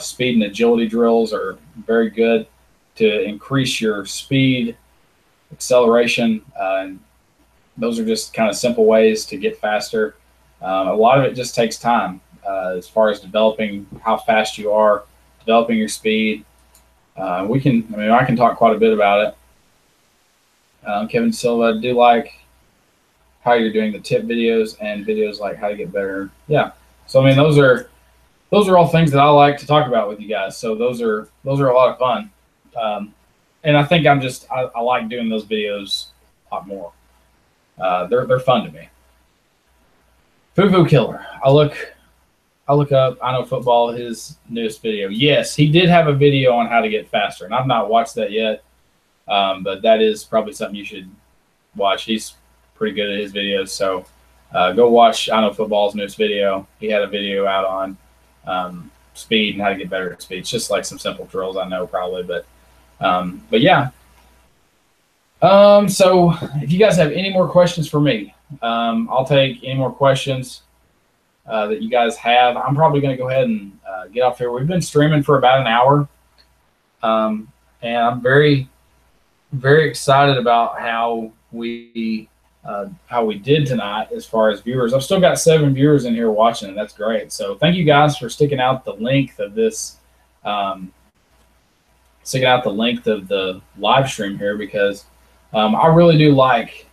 S1: Speed and agility drills are very good to increase your speed, acceleration, and those are just kind of simple ways to get faster. A lot of it just takes time as far as developing how fast you are, developing your speed. I can talk quite a bit about it. Kevin Silva, I do like how you're doing the tip videos and videos like how to get better. Yeah. So, I mean, those are all things that I like to talk about with you guys. So those are a lot of fun. And I think I like doing those videos a lot more. They're fun to me. Foo Foo Killer. I I'll look up I Know Football, his newest video. Yes, he did have a video on how to get faster, and I've not watched that yet, but that is probably something you should watch. He's pretty good at his videos, so go watch I Know Football's newest video. He had a video out on speed and how to get better at speed. It's just like some simple drills, I know probably, but yeah. So if you guys have any more questions for me, I'll take any more questions that you guys have. I'm probably going to go ahead and get off here. We've been streaming for about an hour, and I'm very, very excited about how we did tonight as far as viewers. I've still got 7 viewers in here watching, and that's great. So thank you guys for sticking out the length of this, sticking out the length of the live stream here, because I really do like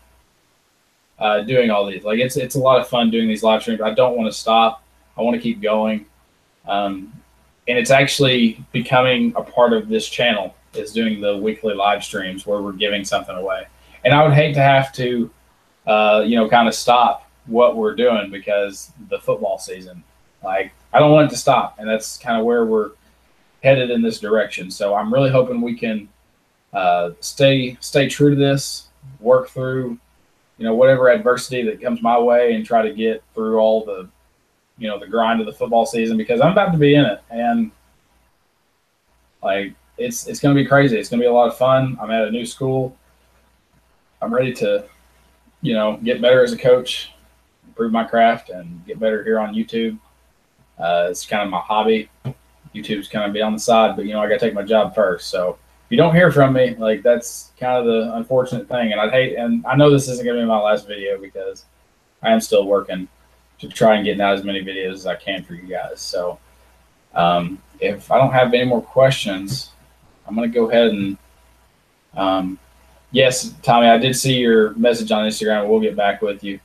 S1: doing all these. Like it's a lot of fun doing these live streams. I don't want to stop. I want to keep going, and it's actually becoming a part of this channel, is doing the weekly live streams where we're giving something away. And I would hate to have to, kind of stop what we're doing because the football season. Like I don't want it to stop, and that's kind of where we're headed in this direction. So I'm really hoping we can stay true to this, work through whatever adversity that comes my way, and try to get through all the the grind of the football season, because I'm about to be in it, and like it's going to be crazy. It's going to be a lot of fun. I'm at a new school. I'm ready to get better as a coach, improve my craft, and get better here on YouTube. It's kind of my hobby. YouTube's kind of be on the side, but I got to take my job first. So if you don't hear from me, like that's kind of the unfortunate thing. And I know this isn't going to be my last video, because I am still working to try and get out as many videos as I can for you guys. So if I don't have any more questions, I'm going to go ahead and yes, Tommy, I did see your message on Instagram. We'll get back with you.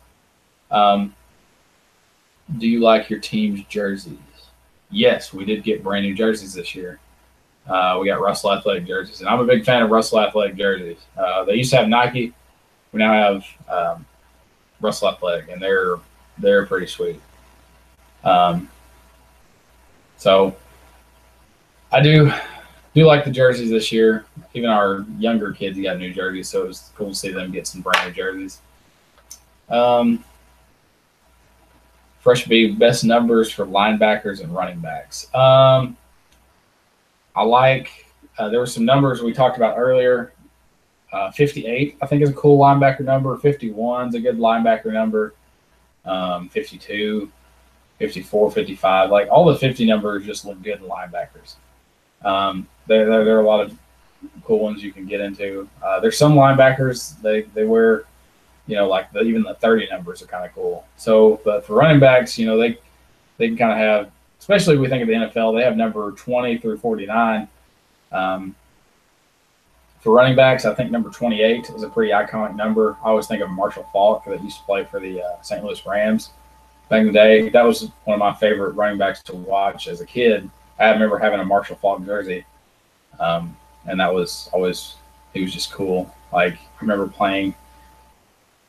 S1: Do you like your team's jerseys? Yes, we did get brand new jerseys this year. We got Russell Athletic jerseys, and I'm a big fan of Russell Athletic jerseys. They used to have Nike. We now have Russell Athletic, and they're pretty sweet. So I do like the jerseys this year. Even our younger kids got new jerseys, so it was cool to see them get some brand new jerseys. Fresh B, best numbers for linebackers and running backs. I like, there were some numbers we talked about earlier. 58, I think, is a cool linebacker number. 51 is a good linebacker number. 52, 54, 55. Like all the 50 numbers just look good in linebackers. There are a lot of cool ones you can get into. There's some linebackers, they wear, like even the 30 numbers are kind of cool. So, but for running backs, they can kind of have, especially if we think of the NFL, they have number 20 through 49. For running backs, I think number 28 is a pretty iconic number. I always think of Marshall Faulk, that used to play for the St. Louis Rams back in the day. That was one of my favorite running backs to watch as a kid. I remember having a Marshall Faulk jersey, and that was always, he was just cool. Like, I remember playing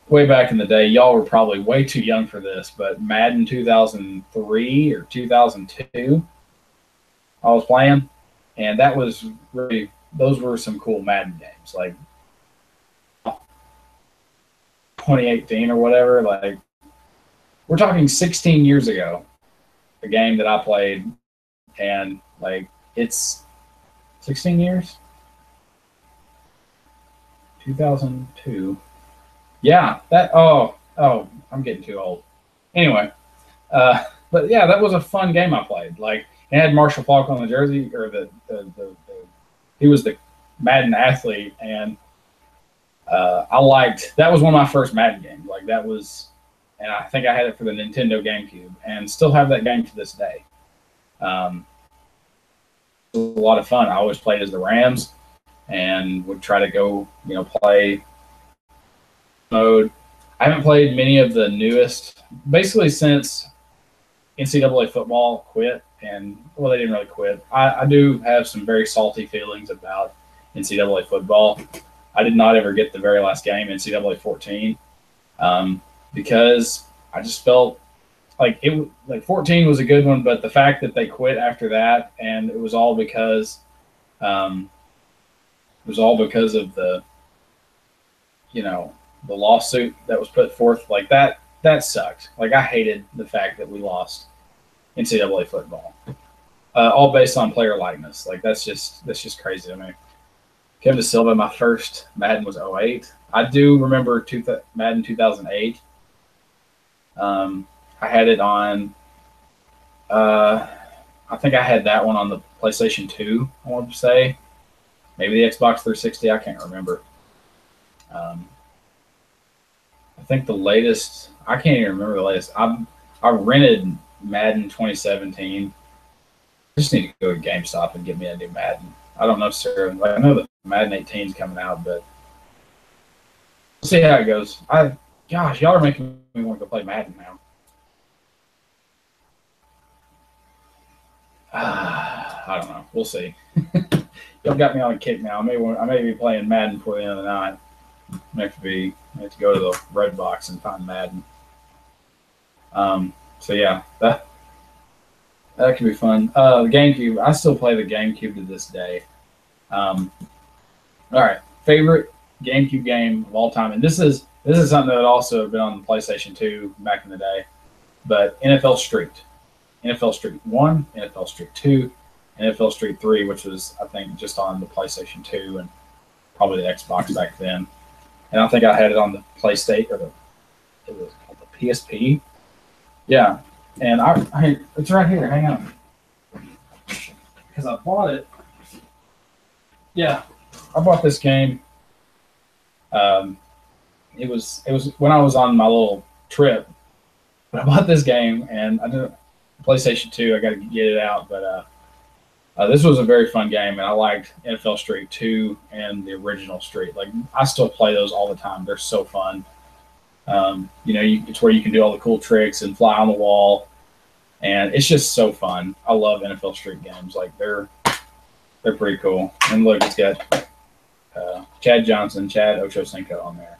S1: way back in the day. Y'all were probably way too young for this, but Madden 2003 or 2002, I was playing, and that was really, those were some cool Madden games, like 2018 or whatever. Like, we're talking 16 years ago, the game that I played, and like it's 16 years. 2002. Yeah, that, oh, I'm getting too old. Anyway, but yeah, that was a fun game I played. Like, it had Marshall Faulk on the jersey, or he was the Madden athlete, and I liked, that was one of my first Madden games. Like, that was, and I think I had it for the Nintendo GameCube, and still have that game to this day. It was a lot of fun. I always played as the Rams, and would try to go, play mode. I haven't played many of the newest, basically since NCAA football quit, and well, they didn't really quit. I do have some very salty feelings about NCAA football. I did not ever get the very last game, NCAA 14, because I just felt like 14 was a good one, but the fact that they quit after that, and it was all because of the the lawsuit that was put forth, like that sucked. Like I hated the fact that we lost NCAA football, all based on player likeness. Like that's just crazy to me. Kevin De Silva, my first Madden was 08. I do remember Madden 2008. I had it on. I think I had that one on the PlayStation 2. I want to say, maybe the Xbox 360. I can't remember. I think the latest. I can't even remember the latest. I rented Madden 2017. I just need to go to GameStop and get me a new Madden. I don't know, sir. Like I know that Madden 18 is coming out, but we'll see how it goes. Gosh, y'all are making me want to go play Madden now. I don't know. We'll see. Y'all got me on a kick now. I may be playing Madden before the end of the night. I have to go to the red box and find Madden. So yeah, that could be fun. The GameCube. I still play the GameCube to this day. All right, favorite GameCube game of all time, and this is something that also been on the PlayStation 2 back in the day, but NFL Street 1, NFL Street 2, NFL Street 3, which was I think just on the PlayStation 2 and probably the Xbox back then, and I think I had it on the PlayStation it was called the PSP. Yeah, and I it's right here. Hang on, because I bought it. Yeah, I bought this game. It was when I was on my little trip, but I bought this game and I did PlayStation 2. I got to get it out, but this was a very fun game, and I liked NFL Street 2 and the original Street. Like I still play those all the time. They're so fun. It's where you can do all the cool tricks and fly on the wall, and it's just so fun. I love NFL Street games. Like they're pretty cool. And look, it's got Chad Ochocinco on there.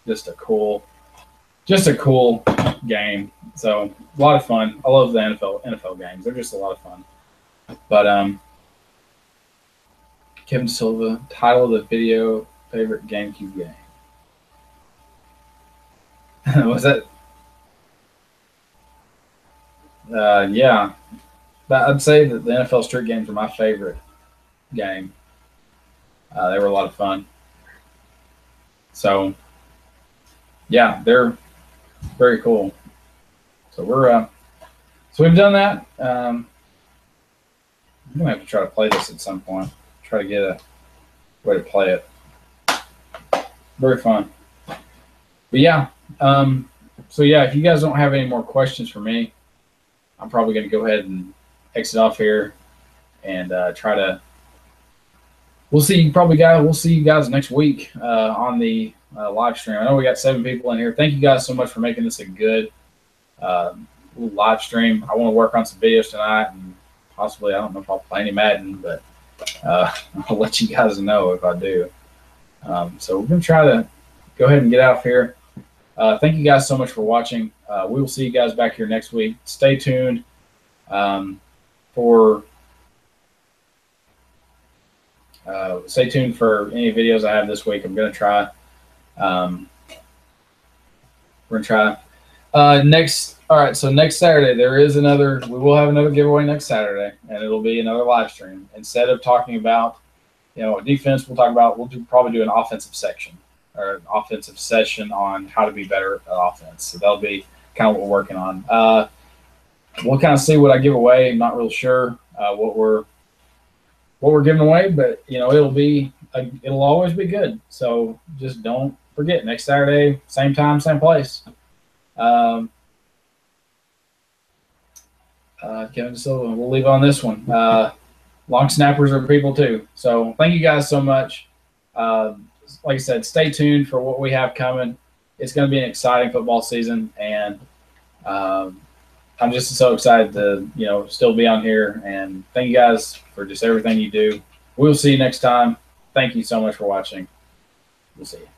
S1: Just a cool game. So a lot of fun. I love the NFL games. They're just a lot of fun. But Kevin Silva, title of the video, favorite GameCube game. Was that? Yeah. I'd say that the NFL Street games are my favorite game. They were a lot of fun. So, yeah, they're very cool. So we've done that. I'm gonna have to try to play this at some point. Try to get a way to play it. Very fun. But yeah. So yeah, if you guys don't have any more questions for me, I'm probably gonna go ahead and exit off here and try to. We'll see you guys next week on the live stream. I know we got 7 people in here. Thank you guys so much for making this a good live stream. I want to work on some videos tonight, and possibly I don't know if I'll play any Madden, but I'll let you guys know if I do. So we're gonna try to go ahead and get out of here. Thank you guys so much for watching. We will see you guys back here next week. Stay tuned stay tuned for any videos I have this week. I'm going to try. We're going to try. All right, so next Saturday, we will have another giveaway next Saturday, and it'll be another live stream. Instead of talking about, defense, we'll probably do an offensive section or an offensive session on how to be better at offense. So that'll be kind of what we're working on. We'll kind of see what I give away. I'm not real sure what we're giving away, but it'll always be good. So just don't forget, next Saturday, same time, same place. Kevin De Silva, we'll leave on this one. Long snappers are people too. So thank you guys so much. Like I said, stay tuned for what we have coming. It's going to be an exciting football season, and I'm just so excited to, still be on here. And thank you guys for just everything you do. We'll see you next time. Thank you so much for watching. We'll see you.